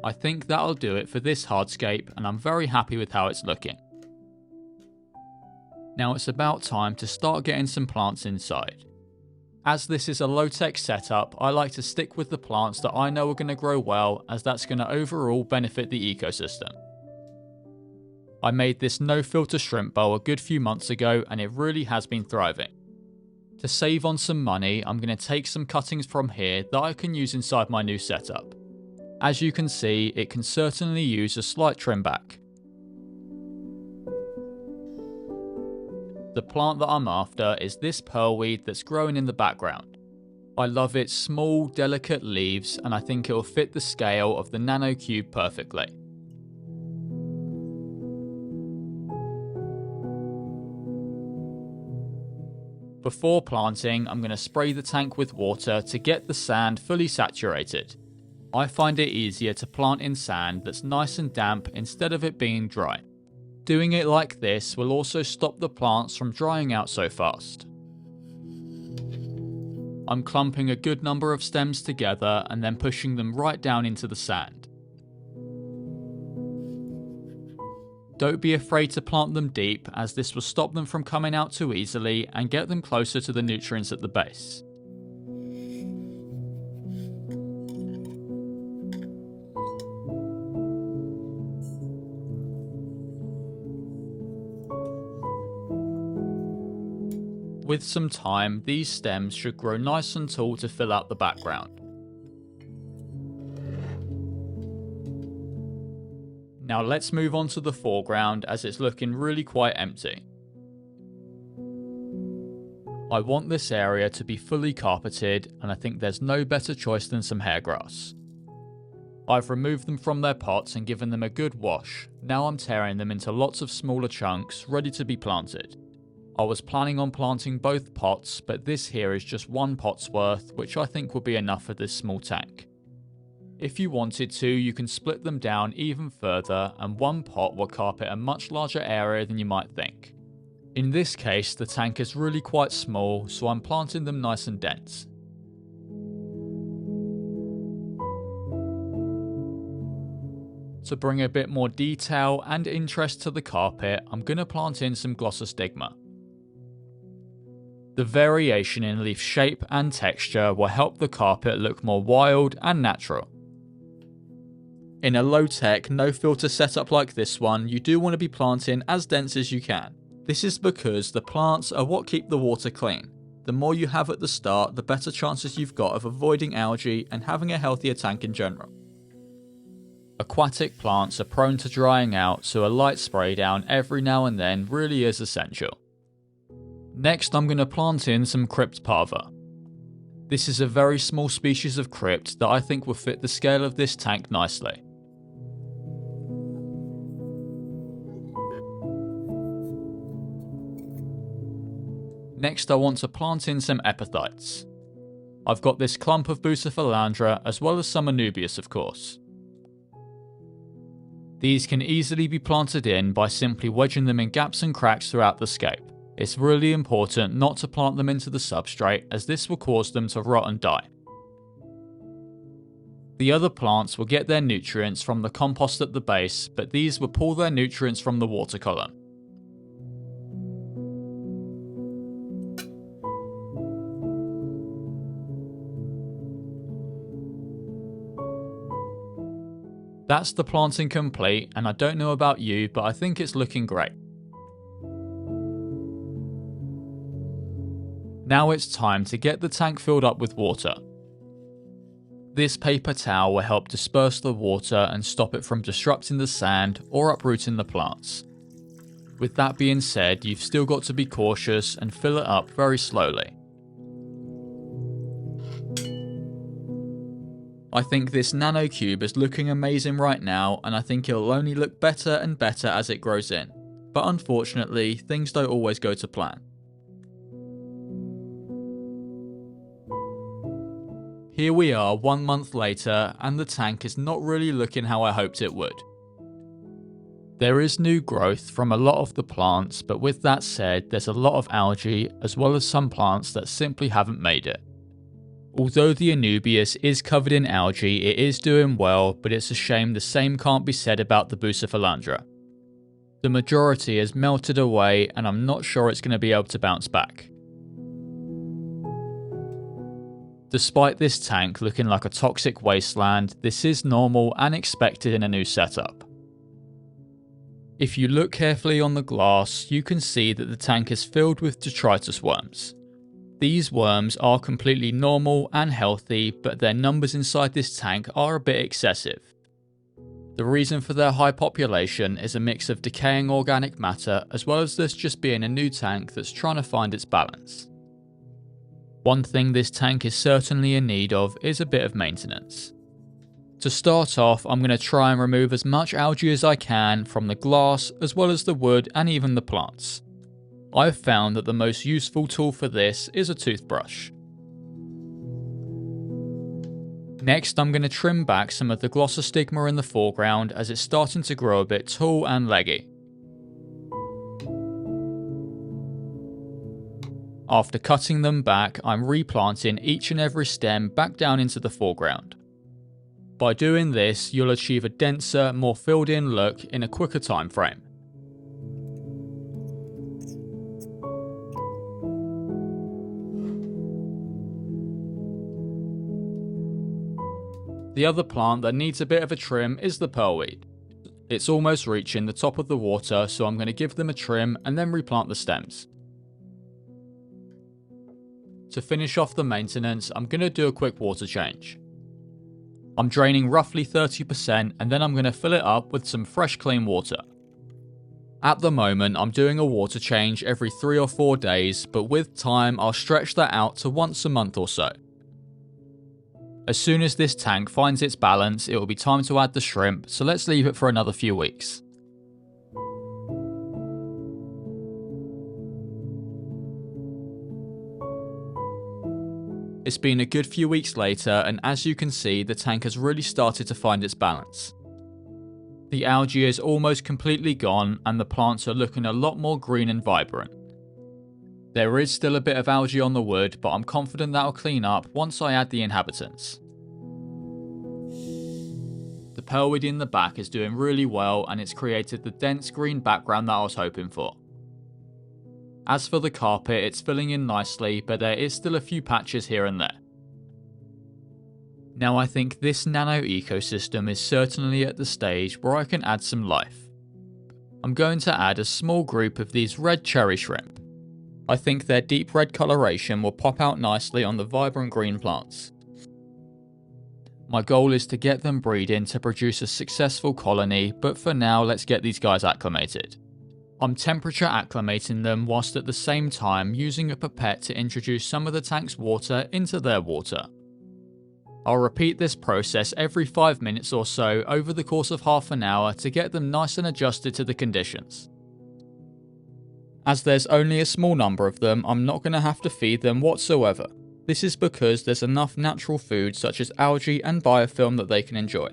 I think that'll do it for this hardscape, and I'm very happy with how it's looking. Now it's about time to start getting some plants inside. As this is a low-tech setup, I like to stick with the plants that I know are going to grow well, as that's going to overall benefit the ecosystem. I made this no-filter shrimp bowl a good few months ago, and it really has been thriving. To save on some money, I'm going to take some cuttings from here that I can use inside my new setup. As you can see, it can certainly use a slight trim back. The plant that I'm after is this pearlweed that's growing in the background. I love its small, delicate leaves, and I think it will fit the scale of the Nano cube perfectly. Before planting, I'm going to spray the tank with water to get the sand fully saturated. I find it easier to plant in sand that's nice and damp instead of it being dry. Doing it like this will also stop the plants from drying out so fast. I'm clumping a good number of stems together and then pushing them right down into the sand. Don't be afraid to plant them deep, as this will stop them from coming out too easily and get them closer to the nutrients at the base. With some time, these stems should grow nice and tall to fill out the background. Now let's move on to the foreground, as it's looking really quite empty. I want this area to be fully carpeted, and I think there's no better choice than some hairgrass. I've removed them from their pots and given them a good wash. Now I'm tearing them into lots of smaller chunks, ready to be planted. I was planning on planting both pots, but this here is just one pot's worth, which I think will be enough for this small tank. If you wanted to, you can split them down even further, and one pot will carpet a much larger area than you might think. In this case, the tank is really quite small, so I'm planting them nice and dense. To bring a bit more detail and interest to the carpet, I'm going to plant in some glossostigma. The variation in leaf shape and texture will help the carpet look more wild and natural. In a low-tech, no-filter setup like this one, you do want to be planting as dense as you can. This is because the plants are what keep the water clean. The more you have at the start, the better chances you've got of avoiding algae and having a healthier tank in general. Aquatic plants are prone to drying out, so a light spray down every now and then really is essential. Next, I'm going to plant in some crypt parva. This is a very small species of crypt that I think will fit the scale of this tank nicely. Next, I want to plant in some epiphytes. I've got this clump of Bucephalandra, as well as some Anubias, of course. These can easily be planted in by simply wedging them in gaps and cracks throughout the scape. It's really important not to plant them into the substrate, as this will cause them to rot and die. The other plants will get their nutrients from the compost at the base, but these will pull their nutrients from the water column. That's the planting complete, and I don't know about you, but I think it's looking great. Now it's time to get the tank filled up with water. This paper towel will help disperse the water and stop it from disrupting the sand or uprooting the plants. With that being said, you've still got to be cautious and fill it up very slowly. I think this nano cube is looking amazing right now, and I think it'll only look better and better as it grows in. But unfortunately, things don't always go to plan. Here we are 1 month later, and the tank is not really looking how I hoped it would. There is new growth from a lot of the plants, but with that said, there's a lot of algae as well as some plants that simply haven't made it. Although the Anubias is covered in algae, it is doing well, but it's a shame the same can't be said about the Bucephalandra. The majority has melted away, and I'm not sure it's going to be able to bounce back. Despite this tank looking like a toxic wasteland, this is normal and expected in a new setup. If you look carefully on the glass, you can see that the tank is filled with detritus worms. These worms are completely normal and healthy, but their numbers inside this tank are a bit excessive. The reason for their high population is a mix of decaying organic matter as well as this just being a new tank that's trying to find its balance. One thing this tank is certainly in need of is a bit of maintenance. To start off, I'm going to try and remove as much algae as I can from the glass as well as the wood and even the plants. I've found that the most useful tool for this is a toothbrush. Next, I'm going to trim back some of the glossostigma in the foreground as it's starting to grow a bit tall and leggy. After cutting them back, I'm replanting each and every stem back down into the foreground. By doing this, you'll achieve a denser, more filled in look in a quicker time frame. The other plant that needs a bit of a trim is the pearlweed. It's almost reaching the top of the water, so I'm going to give them a trim and then replant the stems. To finish off the maintenance, I'm going to do a quick water change. I'm draining roughly 30% and then I'm going to fill it up with some fresh clean water. At the moment, I'm doing a water change every 3 or 4 days, but with time I'll stretch that out to once a month or so. As soon as this tank finds its balance, it will be time to add the shrimp, so let's leave it for another few weeks. It's been a good few weeks later, and as you can see, the tank has really started to find its balance. The algae is almost completely gone, and the plants are looking a lot more green and vibrant. There is still a bit of algae on the wood, but I'm confident that'll clean up once I add the inhabitants. The pearlweed in the back is doing really well, and it's created the dense green background that I was hoping for. As for the carpet, it's filling in nicely, but there is still a few patches here and there. Now I think this nano ecosystem is certainly at the stage where I can add some life. I'm going to add a small group of these red cherry shrimp. I think their deep red coloration will pop out nicely on the vibrant green plants. My goal is to get them breeding to produce a successful colony, but for now let's get these guys acclimated. I'm temperature acclimating them whilst at the same time using a pipette to introduce some of the tank's water into their water. I'll repeat this process every 5 minutes or so over the course of half an hour to get them nice and adjusted to the conditions. As there's only a small number of them, I'm not going to have to feed them whatsoever. This is because there's enough natural food such as algae and biofilm that they can enjoy.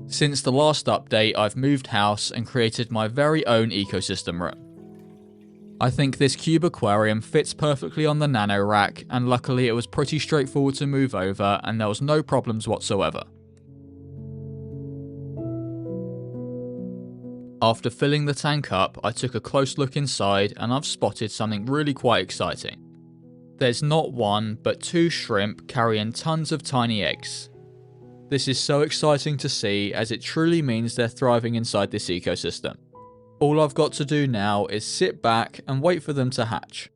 Since the last update, I've moved house and created my very own ecosystem room. I think this cube aquarium fits perfectly on the nano rack, and luckily it was pretty straightforward to move over and there was no problems whatsoever. After filling the tank up, I took a close look inside and I've spotted something really quite exciting. There's not one, but 2 shrimp carrying tons of tiny eggs. This is so exciting to see, as it truly means they're thriving inside this ecosystem. All I've got to do now is sit back and wait for them to hatch.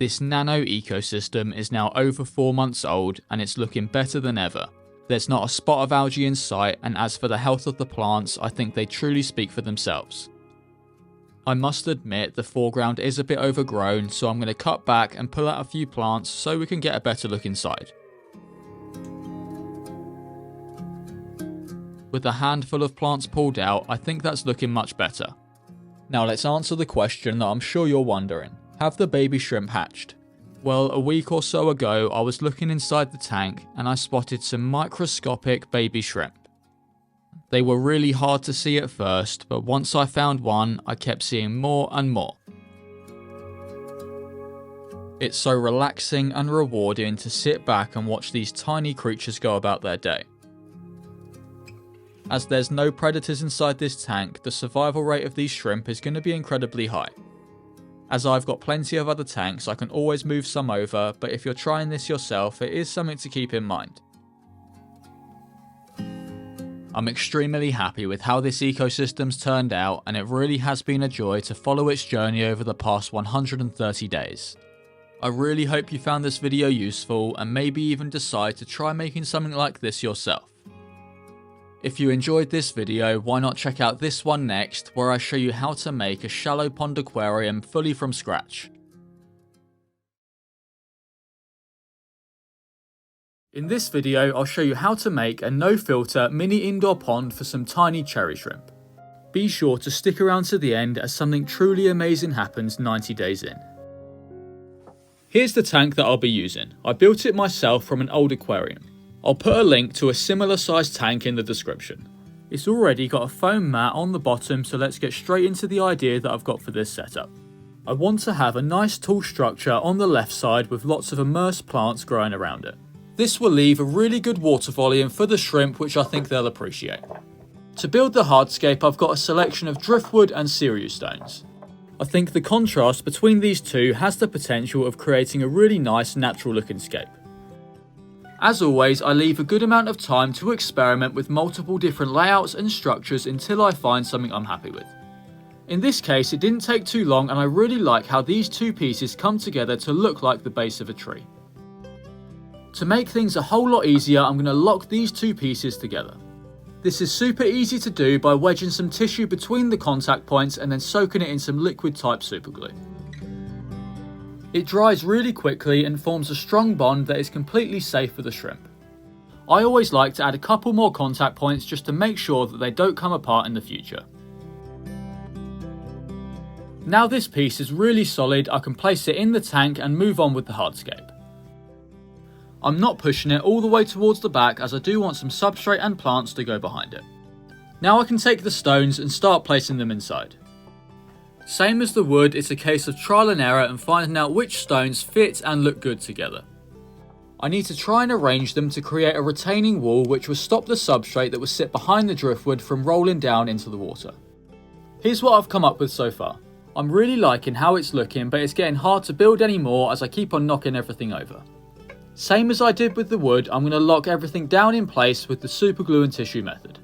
This Nano ecosystem is now over 4 months old and it's looking better than ever. There's not a spot of algae in sight, and as for the health of the plants, I think they truly speak for themselves. I must admit the foreground is a bit overgrown, so I'm going to cut back and pull out a few plants so we can get a better look inside. With a handful of plants pulled out, I think that's looking much better. Now let's answer the question that I'm sure you're wondering. Have the baby shrimp hatched? Well, a week or so ago I was looking inside the tank and I spotted some microscopic baby shrimp. They were really hard to see at first, but once I found one, I kept seeing more and more. It's so relaxing and rewarding to sit back and watch these tiny creatures go about their day. As there's no predators inside this tank, the survival rate of these shrimp is going to be incredibly high. As I've got plenty of other tanks, I can always move some over, but if you're trying this yourself, it is something to keep in mind. I'm extremely happy with how this ecosystem's turned out, and it really has been a joy to follow its journey over the past 130 days. I really hope you found this video useful and maybe even decide to try making something like this yourself. If you enjoyed this video, why not check out this one next, where I show you how to make a shallow pond aquarium fully from scratch. In this video, I'll show you how to make a no-filter mini indoor pond for some tiny cherry shrimp. Be sure to stick around to the end as something truly amazing happens 90 days in. Here's the tank that I'll be using. I built it myself from an old aquarium. I'll put a link to a similar sized tank in the description. It's already got a foam mat on the bottom, so let's get straight into the idea that I've got for this setup. I want to have a nice tall structure on the left side with lots of immersed plants growing around it. This will leave a really good water volume for the shrimp, which I think they'll appreciate. To build the hardscape, I've got a selection of driftwood and cereal stones. I think the contrast between these two has the potential of creating a really nice natural looking scape. As always, I leave a good amount of time to experiment with multiple different layouts and structures until I find something I'm happy with. In this case, it didn't take too long, and I really like how these two pieces come together to look like the base of a tree. To make things a whole lot easier, I'm going to lock these two pieces together. This is super easy to do by wedging some tissue between the contact points and then soaking it in some liquid type superglue. It dries really quickly and forms a strong bond that is completely safe for the shrimp. I always like to add a couple more contact points just to make sure that they don't come apart in the future. Now this piece is really solid, I can place it in the tank and move on with the hardscape. I'm not pushing it all the way towards the back as I do want some substrate and plants to go behind it. Now I can take the stones and start placing them inside. Same as the wood, it's a case of trial and error and finding out which stones fit and look good together. I need to try and arrange them to create a retaining wall which will stop the substrate that will sit behind the driftwood from rolling down into the water. Here's what I've come up with so far. I'm really liking how it's looking, but it's getting hard to build anymore as I keep on knocking everything over. Same as I did with the wood, I'm going to lock everything down in place with the superglue and tissue method.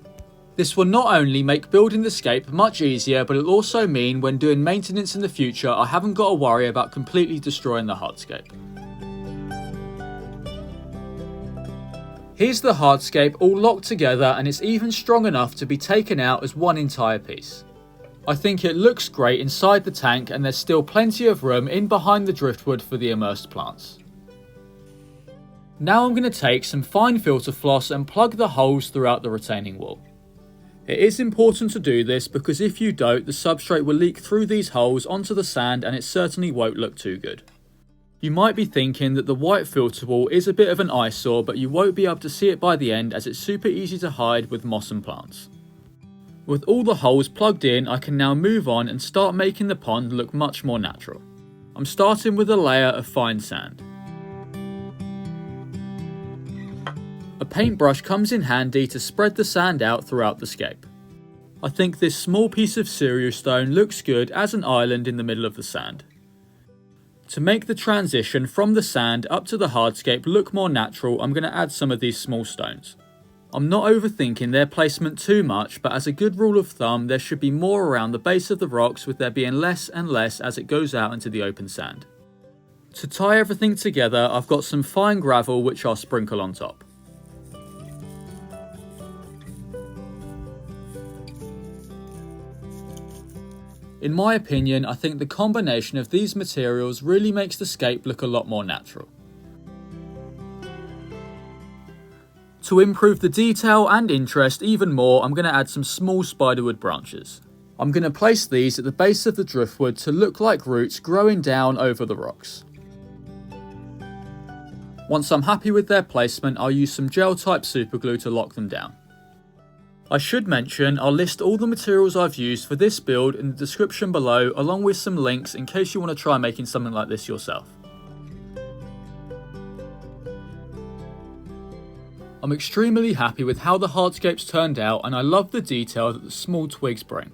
This will not only make building the scape much easier, but it'll also mean when doing maintenance in the future, I haven't got to worry about completely destroying the hardscape. Here's the hardscape all locked together, and it's even strong enough to be taken out as one entire piece. I think it looks great inside the tank, and there's still plenty of room in behind the driftwood for the immersed plants. Now I'm going to take some fine filter floss and plug the holes throughout the retaining wall. It is important to do this because if you don't, the substrate will leak through these holes onto the sand and it certainly won't look too good. You might be thinking that the white filter wall is a bit of an eyesore, but you won't be able to see it by the end as it's super easy to hide with moss and plants. With all the holes plugged in, I can now move on and start making the pond look much more natural. I'm starting with a layer of fine sand. A paintbrush comes in handy to spread the sand out throughout the scape. I think this small piece of cereal stone looks good as an island in the middle of the sand. To make the transition from the sand up to the hardscape look more natural, I'm going to add some of these small stones. I'm not overthinking their placement too much, but as a good rule of thumb, there should be more around the base of the rocks, with there being less and less as it goes out into the open sand. To tie everything together, I've got some fine gravel which I'll sprinkle on top. In my opinion, I think the combination of these materials really makes the scape look a lot more natural. To improve the detail and interest even more, I'm going to add some small spiderwood branches. I'm going to place these at the base of the driftwood to look like roots growing down over the rocks. Once I'm happy with their placement, I'll use some gel type superglue to lock them down. I should mention I'll list all the materials I've used for this build in the description below, along with some links in case you want to try making something like this yourself. I'm extremely happy with how the hardscapes turned out, and I love the detail that the small twigs bring.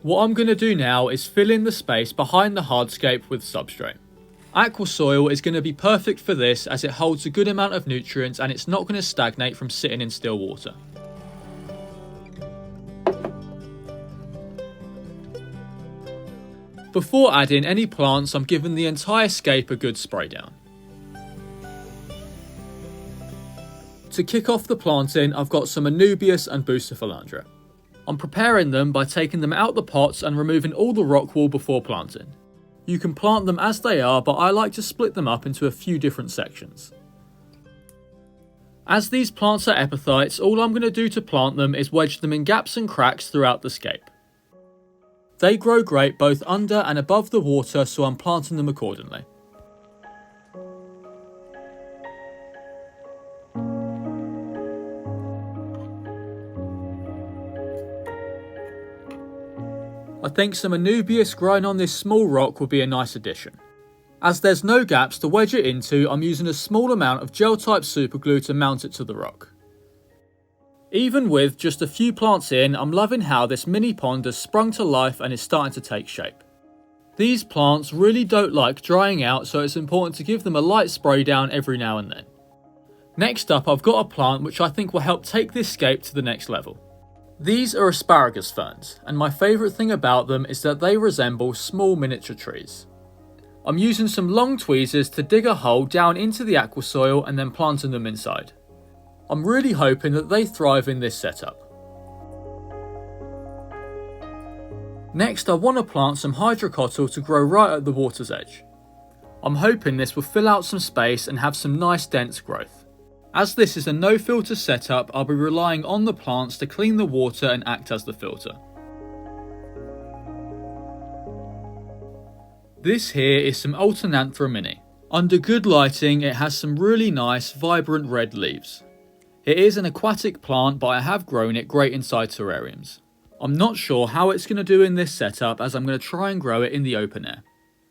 What I'm going to do now is fill in the space behind the hardscape with substrate. Aqua soil is going to be perfect for this as it holds a good amount of nutrients and it's not going to stagnate from sitting in still water. Before adding any plants, I'm giving the entire scape a good spray down. To kick off the planting, I've got some Anubias and Bucephalandra. I'm preparing them by taking them out the pots and removing all the rock wool before planting. You can plant them as they are, but I like to split them up into a few different sections. As these plants are epiphytes, all I'm going to do to plant them is wedge them in gaps and cracks throughout the scape. They grow great both under and above the water, so I'm planting them accordingly. I think some Anubias growing on this small rock would be a nice addition. As there's no gaps to wedge it into, I'm using a small amount of gel type superglue to mount it to the rock. Even with just a few plants in, I'm loving how this mini pond has sprung to life and is starting to take shape. These plants really don't like drying out, so it's important to give them a light spray down every now and then. Next up, I've got a plant which I think will help take this scape to the next level. These are asparagus ferns, and my favourite thing about them is that they resemble small miniature trees. I'm using some long tweezers to dig a hole down into the aqua soil and then planting them inside. I'm really hoping that they thrive in this setup. Next, I want to plant some hydrocotyle to grow right at the water's edge. I'm hoping this will fill out some space and have some nice dense growth. As this is a no filter setup, I'll be relying on the plants to clean the water and act as the filter. This here is some Alternanthera mini. Under good lighting, it has some really nice vibrant red leaves. It is an aquatic plant, but I have grown it great inside terrariums. I'm not sure how it's going to do in this setup, as I'm going to try and grow it in the open air.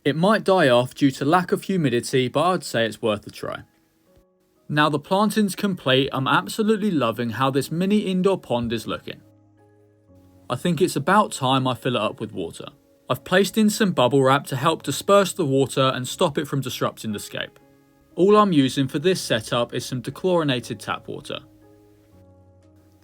It might die off due to lack of humidity, but I'd say it's worth a try. Now the planting's complete, I'm absolutely loving how this mini indoor pond is looking. I think it's about time I fill it up with water. I've placed in some bubble wrap to help disperse the water and stop it from disrupting the scape. All I'm using for this setup is some dechlorinated tap water.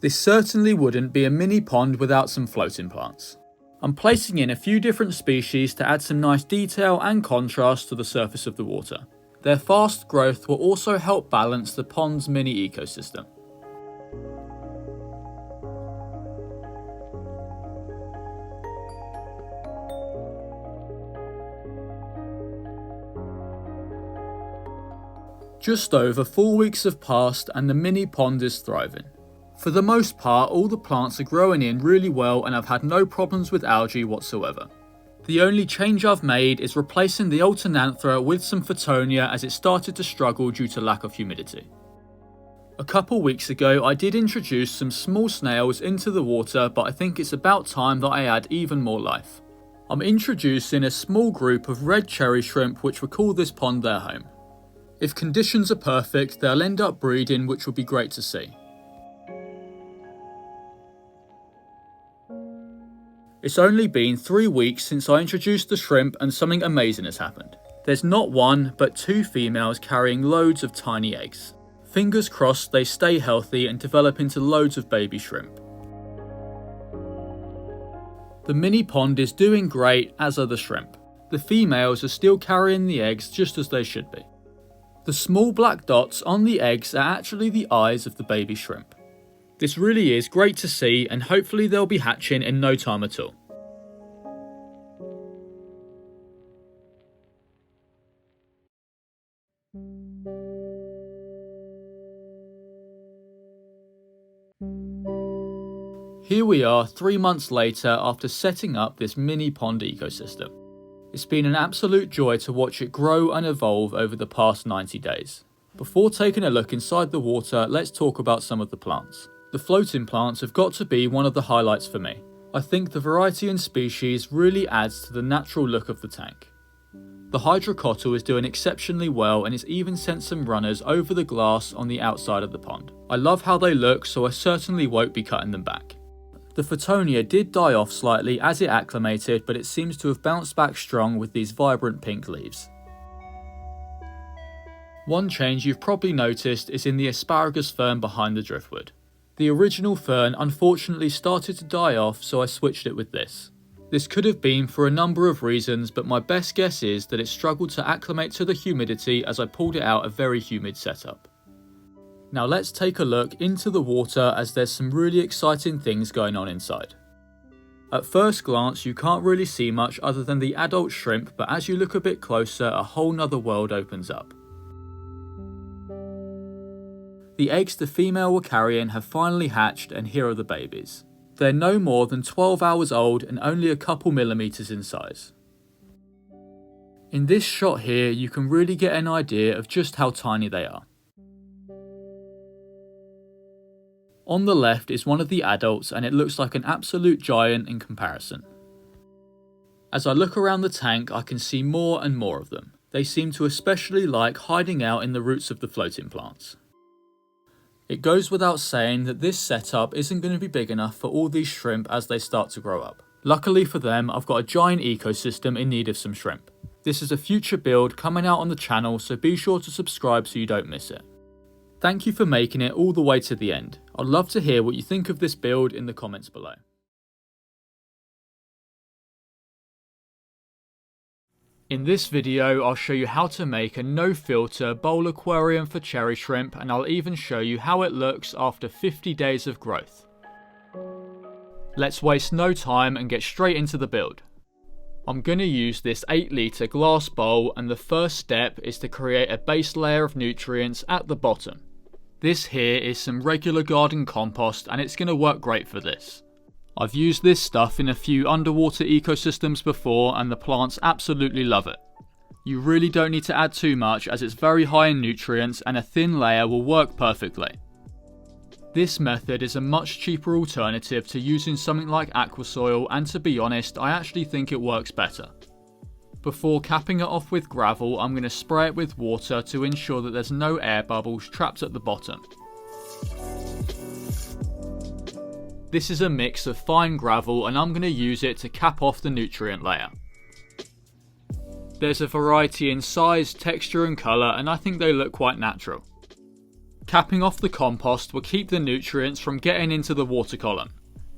This certainly wouldn't be a mini pond without some floating plants. I'm placing in a few different species to add some nice detail and contrast to the surface of the water. Their fast growth will also help balance the pond's mini ecosystem. Just over 4 weeks have passed and the mini pond is thriving. For the most part, all the plants are growing in really well and I've had no problems with algae whatsoever. The only change I've made is replacing the Alternanthera with some Photonia as it started to struggle due to lack of humidity. A couple weeks ago I did introduce some small snails into the water, but I think it's about time that I add even more life. I'm introducing a small group of red cherry shrimp which will call this pond their home. If conditions are perfect, they'll end up breeding, which will be great to see. It's only been 3 weeks since I introduced the shrimp and something amazing has happened. There's not one, but 2 females carrying loads of tiny eggs. Fingers crossed they stay healthy and develop into loads of baby shrimp. The mini pond is doing great, as are the shrimp. The females are still carrying the eggs just as they should be. The small black dots on the eggs are actually the eyes of the baby shrimp. This really is great to see, and hopefully they'll be hatching in no time at all. Here we are 3 months later after setting up this mini pond ecosystem. It's been an absolute joy to watch it grow and evolve over the past 90 days. Before taking a look inside the water, let's talk about some of the plants. The floating plants have got to be one of the highlights for me. I think the variety and species really adds to the natural look of the tank. The hydrocotyle is doing exceptionally well, and it's even sent some runners over the glass on the outside of the pond. I love how they look, so I certainly won't be cutting them back. The Photonia did die off slightly as it acclimated, but it seems to have bounced back strong with these vibrant pink leaves. One change you've probably noticed is in the asparagus fern behind the driftwood. The original fern unfortunately started to die off, so I switched it with this. This could have been for a number of reasons, but my best guess is that it struggled to acclimate to the humidity as I pulled it out of very humid setup. Now let's take a look into the water, as there's some really exciting things going on inside. At first glance you can't really see much other than the adult shrimp, but as you look a bit closer a whole nother world opens up. The eggs the female were carrying have finally hatched, and here are the babies. They're no more than 12 hours old and only a couple millimeters in size. In this shot here you can really get an idea of just how tiny they are. On the left is one of the adults, and it looks like an absolute giant in comparison. As I look around the tank I can see more and more of them. They seem to especially like hiding out in the roots of the floating plants. It goes without saying that this setup isn't going to be big enough for all these shrimp as they start to grow up. Luckily for them, I've got a giant ecosystem in need of some shrimp. This is a future build coming out on the channel, so be sure to subscribe so you don't miss it. Thank you for making it all the way to the end. I'd love to hear what you think of this build in the comments below. In this video I'll show you how to make a no filter bowl aquarium for cherry shrimp, and I'll even show you how it looks after 50 days of growth. Let's waste no time and get straight into the build. I'm going to use this 8-litre glass bowl, and the first step is to create a base layer of nutrients at the bottom. This here is some regular garden compost, and it's going to work great for this. I've used this stuff in a few underwater ecosystems before, and the plants absolutely love it. You really don't need to add too much, as it's very high in nutrients and a thin layer will work perfectly. This method is a much cheaper alternative to using something like aquasoil, and to be honest I actually think it works better. Before capping it off with gravel, I'm going to spray it with water to ensure that there's no air bubbles trapped at the bottom. This is a mix of fine gravel, and I'm going to use it to cap off the nutrient layer. There's a variety in size, texture and colour, and I think they look quite natural. Capping off the compost will keep the nutrients from getting into the water column.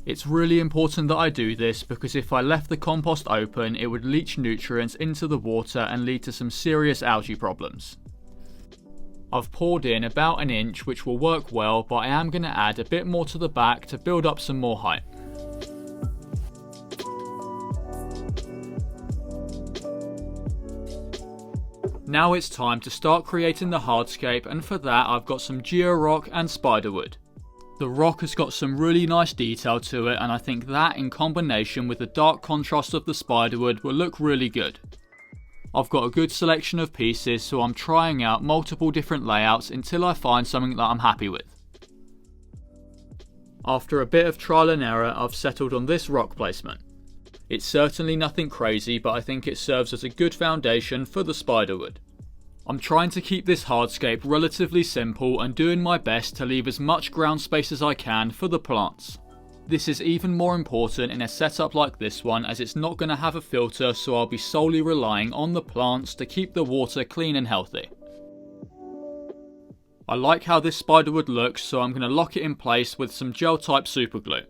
It's really important that I do this, because if I left the compost open it would leach nutrients into the water and lead to some serious algae problems. I've poured in about 1 inch, which will work well, but I am going to add a bit more to the back to build up some more height. Now it's time to start creating the hardscape, and for that I've got some georock and spiderwood. The rock has got some really nice detail to it, and I think that in combination with the dark contrast of the spiderwood will look really good. I've got a good selection of pieces, so I'm trying out multiple different layouts until I find something that I'm happy with. After a bit of trial and error I've settled on this rock placement. It's certainly nothing crazy, but I think it serves as a good foundation for the spiderwood. I'm trying to keep this hardscape relatively simple and doing my best to leave as much ground space as I can for the plants. This is even more important in a setup like this one, as it's not going to have a filter, so I'll be solely relying on the plants to keep the water clean and healthy. I like how this spiderwood looks, so I'm going to lock it in place with some gel type superglue.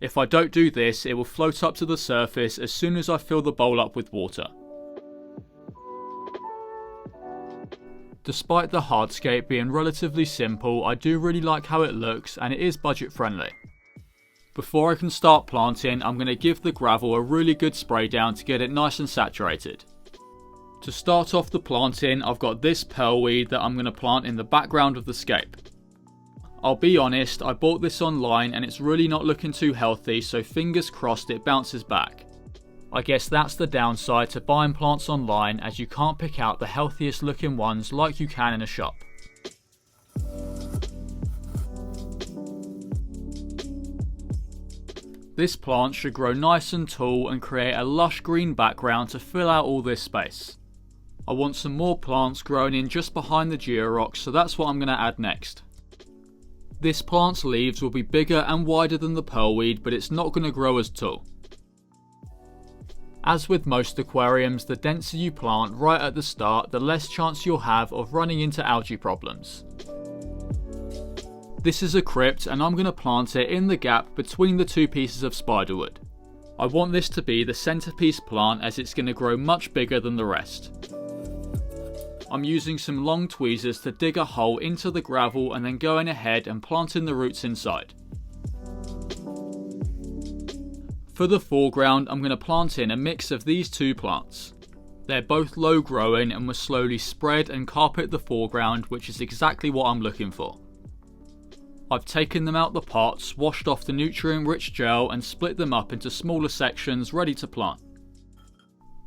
If I don't do this, it will float up to the surface as soon as I fill the bowl up with water. Despite the hardscape being relatively simple, I do really like how it looks and it is budget friendly. Before I can start planting, I'm going to give the gravel a really good spray down to get it nice and saturated. To start off the planting, I've got this pearlweed that I'm going to plant in the background of the scape. I'll be honest, I bought this online and it's really not looking too healthy, so fingers crossed it bounces back. I guess that's the downside to buying plants online, as you can't pick out the healthiest looking ones like you can in a shop. This plant should grow nice and tall and create a lush green background to fill out all this space. I want some more plants growing in just behind the georock, so that's what I'm going to add next. This plant's leaves will be bigger and wider than the pearlweed, but it's not going to grow as tall. As with most aquariums, the denser you plant right at the start, the less chance you'll have of running into algae problems. This is a crypt and I'm going to plant it in the gap between the two pieces of spiderwood. I want this to be the centerpiece plant as it's going to grow much bigger than the rest. I'm using some long tweezers to dig a hole into the gravel and then going ahead and planting the roots inside. For the foreground, I'm going to plant in a mix of these two plants. They're both low growing and will slowly spread and carpet the foreground, which is exactly what I'm looking for. I've taken them out the pots, washed off the nutrient-rich gel and split them up into smaller sections ready to plant.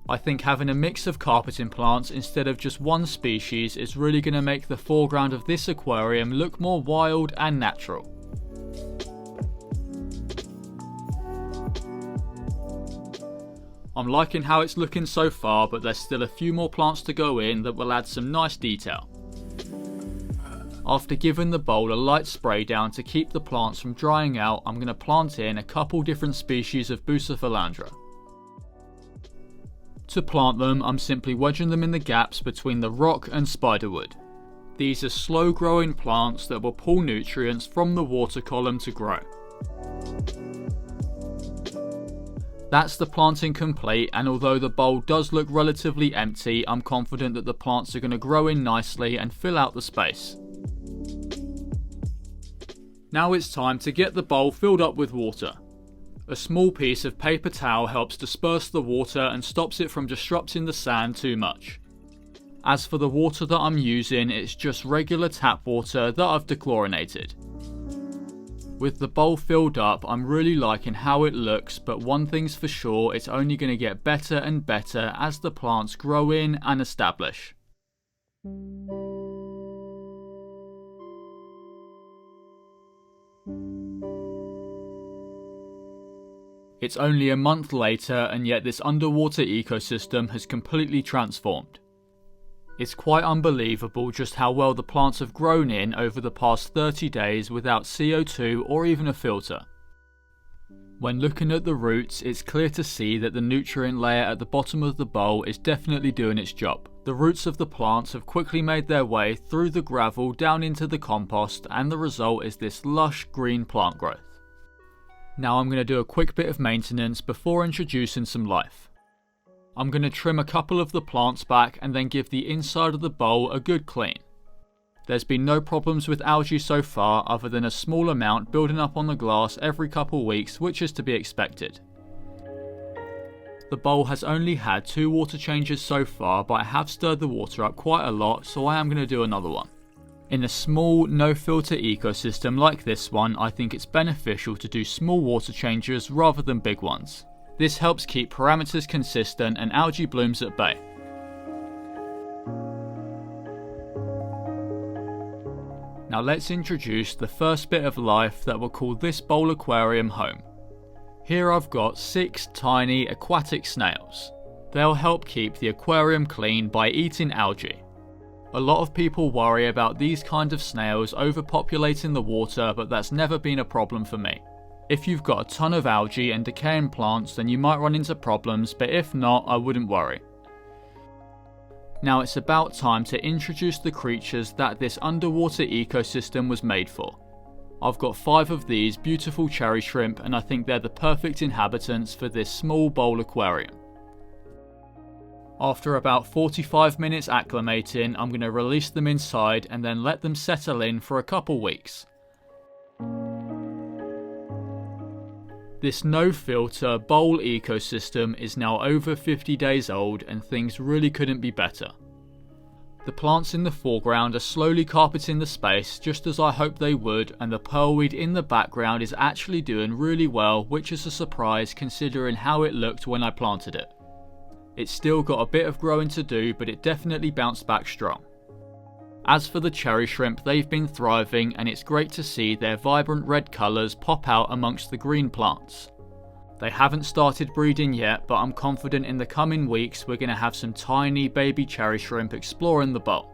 I think having a mix of carpeting plants instead of just one species is really going to make the foreground of this aquarium look more wild and natural. I'm liking how it's looking so far, but there's still a few more plants to go in that will add some nice detail. After giving the bowl a light spray down to keep the plants from drying out, I'm going to plant in a couple different species of Bucephalandra. To plant them, I'm simply wedging them in the gaps between the rock and spiderwood. These are slow growing plants that will pull nutrients from the water column to grow. That's the planting complete, and although the bowl does look relatively empty, I'm confident that the plants are going to grow in nicely and fill out the space. Now it's time to get the bowl filled up with water. A small piece of paper towel helps disperse the water and stops it from disrupting the sand too much. As for the water that I'm using, it's just regular tap water that I've dechlorinated. With the bowl filled up, I'm really liking how it looks, but one thing's for sure, it's only going to get better and better as the plants grow in and establish. It's only a month later and yet this underwater ecosystem has completely transformed. It's quite unbelievable just how well the plants have grown in over the past 30 days without CO2 or even a filter. When looking at the roots, it's clear to see that the nutrient layer at the bottom of the bowl is definitely doing its job. The roots of the plants have quickly made their way through the gravel down into the compost, and the result is this lush green plant growth. Now I'm going to do a quick bit of maintenance before introducing some life. I'm going to trim a couple of the plants back and then give the inside of the bowl a good clean. There's been no problems with algae so far other than a small amount building up on the glass every couple weeks, which is to be expected. The bowl has only had 2 water changes so far, but I have stirred the water up quite a lot, so I am going to do another one. In a small, no-filter ecosystem like this one, I think it's beneficial to do small water changes rather than big ones. This helps keep parameters consistent and algae blooms at bay. Now let's introduce the first bit of life that will call this bowl aquarium home. Here I've got 6 tiny aquatic snails. They'll help keep the aquarium clean by eating algae. A lot of people worry about these kind of snails overpopulating the water, but that's never been a problem for me. If you've got a ton of algae and decaying plants, then you might run into problems, but if not, I wouldn't worry. Now it's about time to introduce the creatures that this underwater ecosystem was made for. I've got 5 of these beautiful cherry shrimp, and I think they're the perfect inhabitants for this small bowl aquarium. After about 45 minutes acclimating, I'm going to release them inside and then let them settle in for a couple weeks. This no-filter bowl ecosystem is now over 50 days old and things really couldn't be better. The plants in the foreground are slowly carpeting the space just as I hoped they would, and the pearlweed in the background is actually doing really well, which is a surprise considering how it looked when I planted it. It's still got a bit of growing to do, but it definitely bounced back strong. As for the cherry shrimp, they've been thriving and it's great to see their vibrant red colours pop out amongst the green plants. They haven't started breeding yet, but I'm confident in the coming weeks we're going to have some tiny baby cherry shrimp exploring the bowl.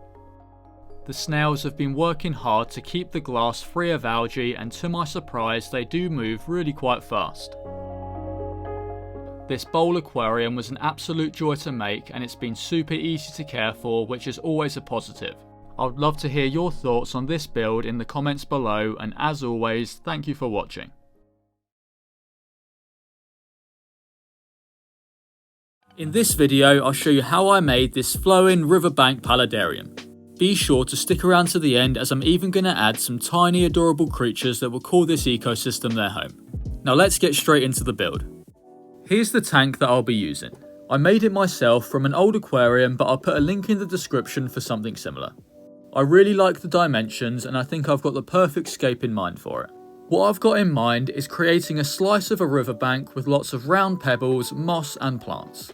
The snails have been working hard to keep the glass free of algae, and to my surprise they do move really quite fast. This bowl aquarium was an absolute joy to make and it's been super easy to care for, which is always a positive. I would love to hear your thoughts on this build in the comments below, and as always, thank you for watching. In this video, I'll show you how I made this flowing Riverbank paludarium. Be sure to stick around to the end, as I'm even going to add some tiny adorable creatures that will call this ecosystem their home. Now let's get straight into the build. Here's the tank that I'll be using. I made it myself from an old aquarium, but I'll put a link in the description for something similar. I really like the dimensions and I think I've got the perfect scape in mind for it. What I've got in mind is creating a slice of a riverbank with lots of round pebbles, moss and plants.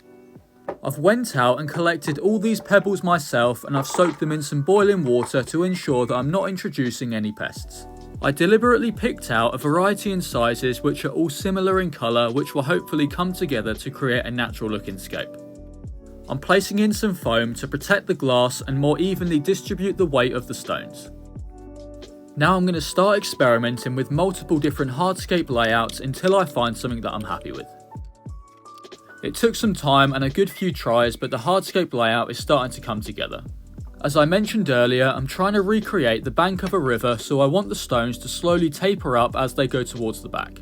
I've went out and collected all these pebbles myself and I've soaked them in some boiling water to ensure that I'm not introducing any pests. I deliberately picked out a variety in sizes which are all similar in colour, which will hopefully come together to create a natural looking scape. I'm placing in some foam to protect the glass and more evenly distribute the weight of the stones. Now I'm going to start experimenting with multiple different hardscape layouts until I find something that I'm happy with. It took some time and a good few tries, but the hardscape layout is starting to come together. As I mentioned earlier, I'm trying to recreate the bank of a river, so I want the stones to slowly taper up as they go towards the back.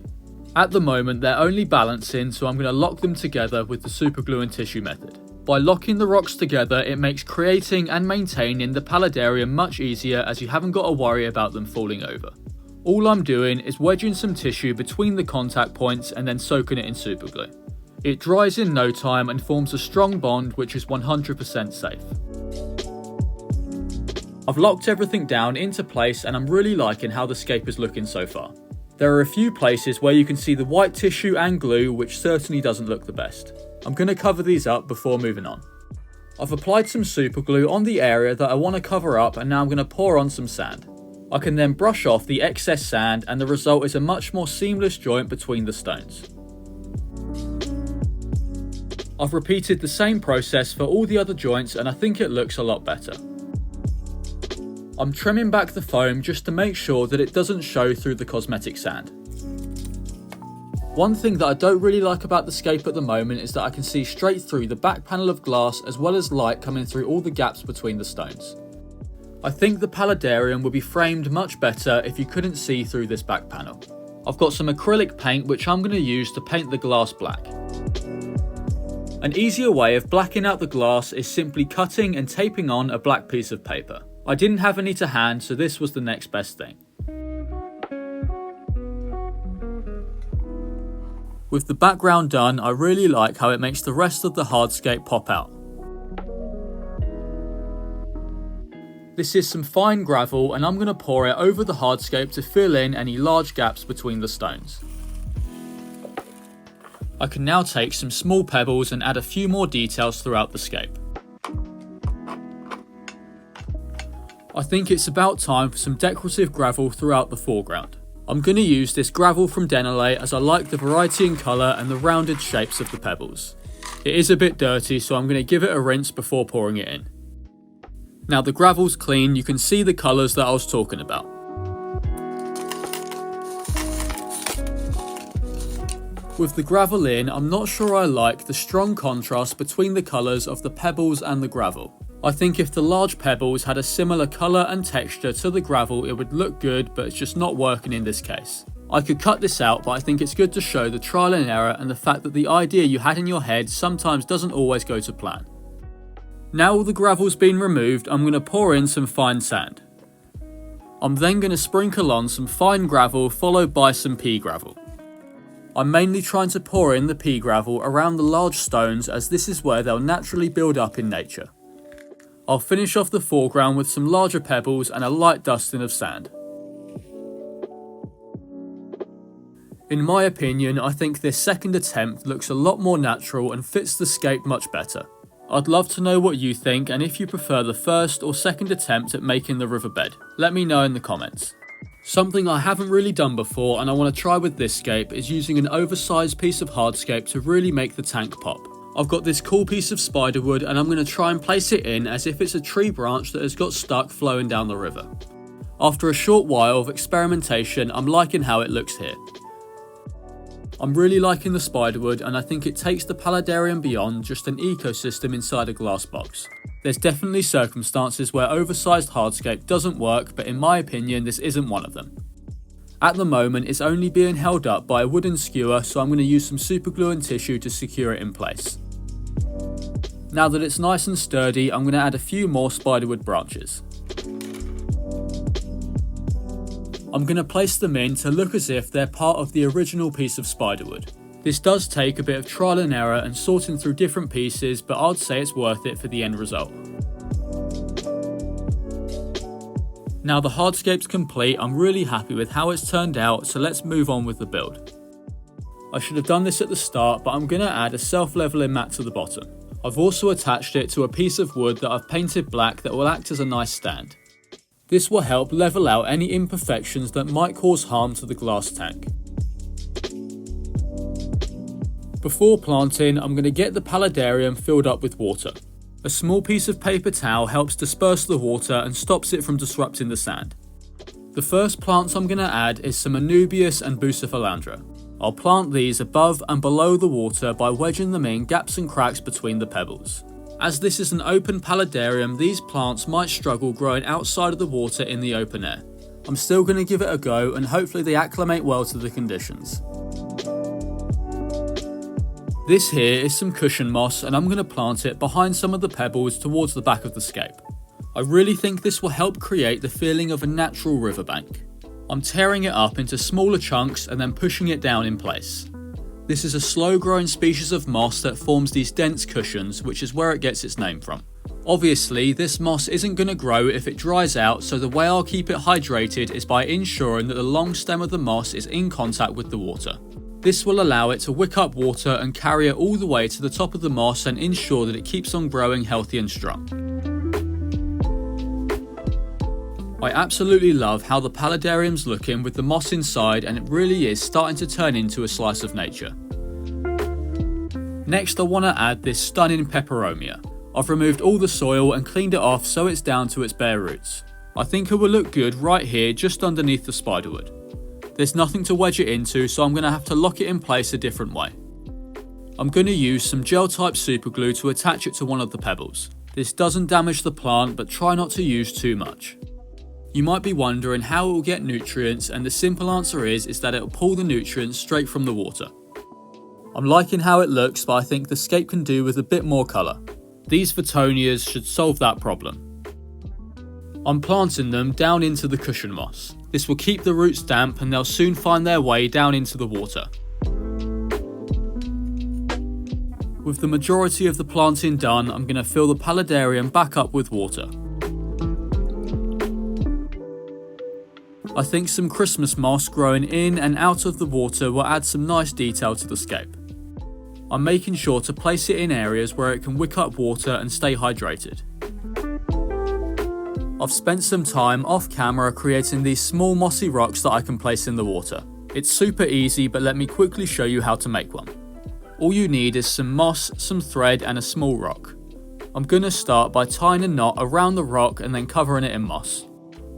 At the moment they're only balancing, so I'm going to lock them together with the superglue and tissue method. By locking the rocks together, it makes creating and maintaining the paludarium much easier, as you haven't got to worry about them falling over. All I'm doing is wedging some tissue between the contact points and then soaking it in superglue. It dries in no time and forms a strong bond which is 100% safe. I've locked everything down into place and I'm really liking how the scape is looking so far. There are a few places where you can see the white tissue and glue, which certainly doesn't look the best. I'm going to cover these up before moving on. I've applied some superglue on the area that I want to cover up, and now I'm going to pour on some sand. I can then brush off the excess sand and the result is a much more seamless joint between the stones. I've repeated the same process for all the other joints and I think it looks a lot better. I'm trimming back the foam just to make sure that it doesn't show through the cosmetic sand. One thing that I don't really like about the scape at the moment is that I can see straight through the back panel of glass, as well as light coming through all the gaps between the stones. I think the paludarium would be framed much better if you couldn't see through this back panel. I've got some acrylic paint which I'm going to use to paint the glass black. An easier way of blacking out the glass is simply cutting and taping on a black piece of paper. I didn't have any to hand, so this was the next best thing. With the background done, I really like how it makes the rest of the hardscape pop out. This is some fine gravel and I'm going to pour it over the hardscape to fill in any large gaps between the stones. I can now take some small pebbles and add a few more details throughout the scape. I think it's about time for some decorative gravel throughout the foreground. I'm going to use this gravel from Denelay as I like the variety in colour and the rounded shapes of the pebbles. It is a bit dirty, so I'm going to give it a rinse before pouring it in. Now the gravel's clean, you can see the colours that I was talking about. With the gravel in, I'm not sure I like the strong contrast between the colours of the pebbles and the gravel. I think if the large pebbles had a similar colour and texture to the gravel, it would look good, but it's just not working in this case. I could cut this out, but I think it's good to show the trial and error and the fact that the idea you had in your head sometimes doesn't always go to plan. Now all the gravel's been removed, I'm going to pour in some fine sand. I'm then going to sprinkle on some fine gravel followed by some pea gravel. I'm mainly trying to pour in the pea gravel around the large stones as this is where they'll naturally build up in nature. I'll finish off the foreground with some larger pebbles and a light dusting of sand. In my opinion, I think this second attempt looks a lot more natural and fits the scape much better. I'd love to know what you think and if you prefer the first or second attempt at making the riverbed. Let me know in the comments. Something I haven't really done before and I want to try with this scape is using an oversized piece of hardscape to really make the tank pop. I've got this cool piece of spiderwood and I'm going to try and place it in as if it's a tree branch that has got stuck flowing down the river. After a short while of experimentation, I'm liking how it looks here. I'm really liking the spiderwood and I think it takes the paludarium beyond just an ecosystem inside a glass box. There's definitely circumstances where oversized hardscape doesn't work, but in my opinion this isn't one of them. At the moment it's only being held up by a wooden skewer, so I'm going to use some super glue and tissue to secure it in place. Now that it's nice and sturdy, I'm going to add a few more spiderwood branches. I'm going to place them in to look as if they're part of the original piece of spiderwood. This does take a bit of trial and error and sorting through different pieces, but I'd say it's worth it for the end result. Now the hardscape's complete, I'm really happy with how it's turned out, so let's move on with the build. I should have done this at the start, but I'm going to add a self-leveling mat to the bottom. I've also attached it to a piece of wood that I've painted black that will act as a nice stand. This will help level out any imperfections that might cause harm to the glass tank. Before planting, I'm going to get the paludarium filled up with water. A small piece of paper towel helps disperse the water and stops it from disrupting the sand. The first plants I'm going to add is some Anubias and Bucephalandra. I'll plant these above and below the water by wedging them in gaps and cracks between the pebbles. As this is an open paludarium, these plants might struggle growing outside of the water in the open air. I'm still going to give it a go and hopefully they acclimate well to the conditions. This here is some cushion moss and I'm going to plant it behind some of the pebbles towards the back of the scape. I really think this will help create the feeling of a natural riverbank. I'm tearing it up into smaller chunks and then pushing it down in place. This is a slow growing species of moss that forms these dense cushions, which is where it gets its name from. Obviously, this moss isn't going to grow if it dries out, so the way I'll keep it hydrated is by ensuring that the long stem of the moss is in contact with the water. This will allow it to wick up water and carry it all the way to the top of the moss and ensure that it keeps on growing healthy and strong. I absolutely love how the paludarium's looking with the moss inside, and it really is starting to turn into a slice of nature. Next I want to add this stunning peperomia. I've removed all the soil and cleaned it off so it's down to its bare roots. I think it will look good right here just underneath the spiderwood. There's nothing to wedge it into, so I'm going to have to lock it in place a different way. I'm going to use some gel type super glue to attach it to one of the pebbles. This doesn't damage the plant, but try not to use too much. You might be wondering how it will get nutrients, and the simple answer is that it will pull the nutrients straight from the water. I'm liking how it looks, but I think the scape can do with a bit more colour. These Phottonias should solve that problem. I'm planting them down into the cushion moss. This will keep the roots damp and they'll soon find their way down into the water. With the majority of the planting done, I'm going to fill the paludarium back up with water. I think some Christmas moss growing in and out of the water will add some nice detail to the scape. I'm making sure to place it in areas where it can wick up water and stay hydrated. I've spent some time off camera creating these small mossy rocks that I can place in the water. It's super easy, but let me quickly show you how to make one. All you need is some moss, some thread and a small rock. I'm going to start by tying a knot around the rock and then covering it in moss.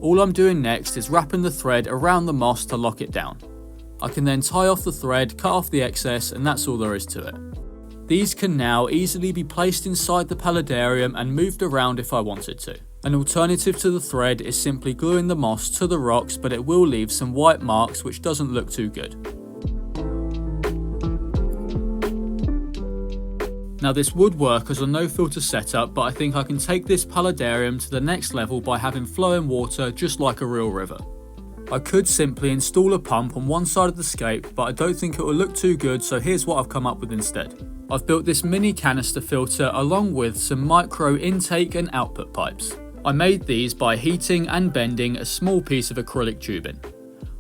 All I'm doing next is wrapping the thread around the moss to lock it down. I can then tie off the thread, cut off the excess, and that's all there is to it. These can now easily be placed inside the paludarium and moved around if I wanted to. An alternative to the thread is simply gluing the moss to the rocks, but it will leave some white marks which doesn't look too good. Now this would work as a no filter setup, but I think I can take this paludarium to the next level by having flowing water just like a real river. I could simply install a pump on one side of the scape, but I don't think it will look too good, so here's what I've come up with instead. I've built this mini canister filter along with some micro intake and output pipes. I made these by heating and bending a small piece of acrylic tubing.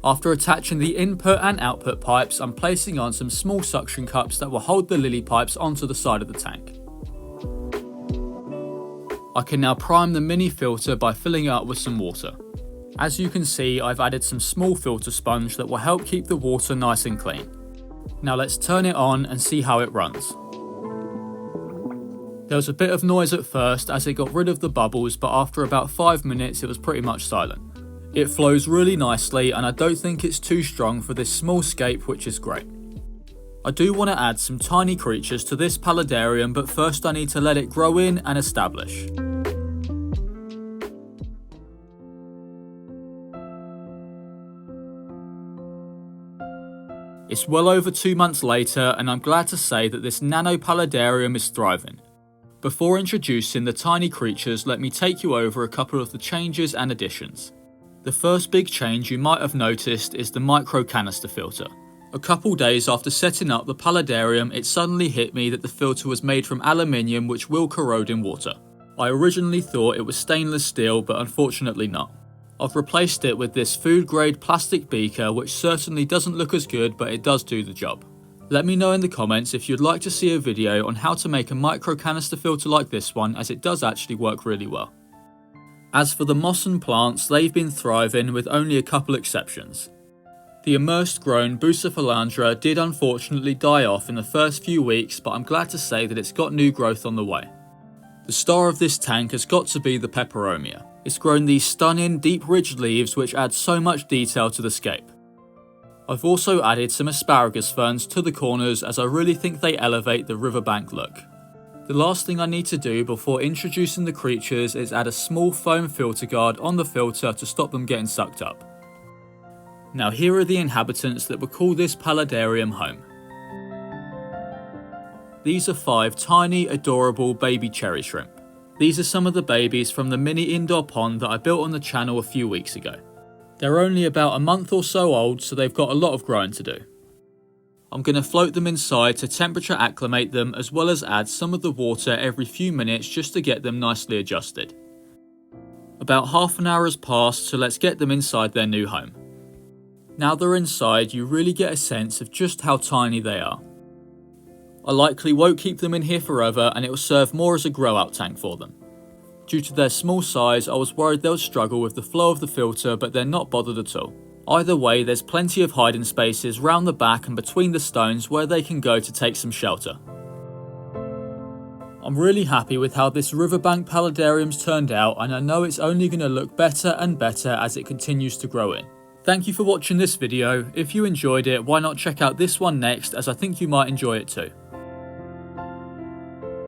After attaching the input and output pipes, I'm placing on some small suction cups that will hold the lily pipes onto the side of the tank. I can now prime the mini filter by filling it up with some water. As you can see, I've added some small filter sponge that will help keep the water nice and clean. Now let's turn it on and see how it runs. There was a bit of noise at first as it got rid of the bubbles, but after about 5 minutes it was pretty much silent. It flows really nicely and I don't think it's too strong for this small scape, which is great. I do want to add some tiny creatures to this paludarium, but first I need to let it grow in and establish. It's well over 2 months later and I'm glad to say that this nano paludarium is thriving. Before introducing the tiny creatures, let me take you over a couple of the changes and additions. The first big change you might have noticed is the micro canister filter. A couple days after setting up the paludarium, it suddenly hit me that the filter was made from aluminium, which will corrode in water. I originally thought it was stainless steel, but unfortunately not. I've replaced it with this food grade plastic beaker, which certainly doesn't look as good, but it does do the job. Let me know in the comments if you'd like to see a video on how to make a micro canister filter like this one, as it does actually work really well. As for the moss and plants, they've been thriving with only a couple exceptions. The immersed grown Bucephalandra did unfortunately die off in the first few weeks, but I'm glad to say that it's got new growth on the way. The star of this tank has got to be the Peperomia. It's grown these stunning deep ridged leaves which add so much detail to the scape. I've also added some asparagus ferns to the corners as I really think they elevate the Riverbank look. The last thing I need to do before introducing the creatures is add a small foam filter guard on the filter to stop them getting sucked up. Now here are the inhabitants that will call this paludarium home. These are 5 tiny, adorable baby cherry shrimp. These are some of the babies from the mini indoor pond that I built on the channel a few weeks ago. They're only about a month or so old, so they've got a lot of growing to do. I'm going to float them inside to temperature acclimate them, as well as add some of the water every few minutes just to get them nicely adjusted. About half an hour has passed, so let's get them inside their new home. Now they're inside, you really get a sense of just how tiny they are. I likely won't keep them in here forever, and it will serve more as a grow out tank for them. Due to their small size, I was worried they'll struggle with the flow of the filter, but they're not bothered at all. Either way, there's plenty of hiding spaces round the back and between the stones where they can go to take some shelter. I'm really happy with how this Riverbank paludarium's turned out, and I know it's only going to look better and better as it continues to grow in. Thank you for watching this video. If you enjoyed it, why not check out this one next, as I think you might enjoy it too.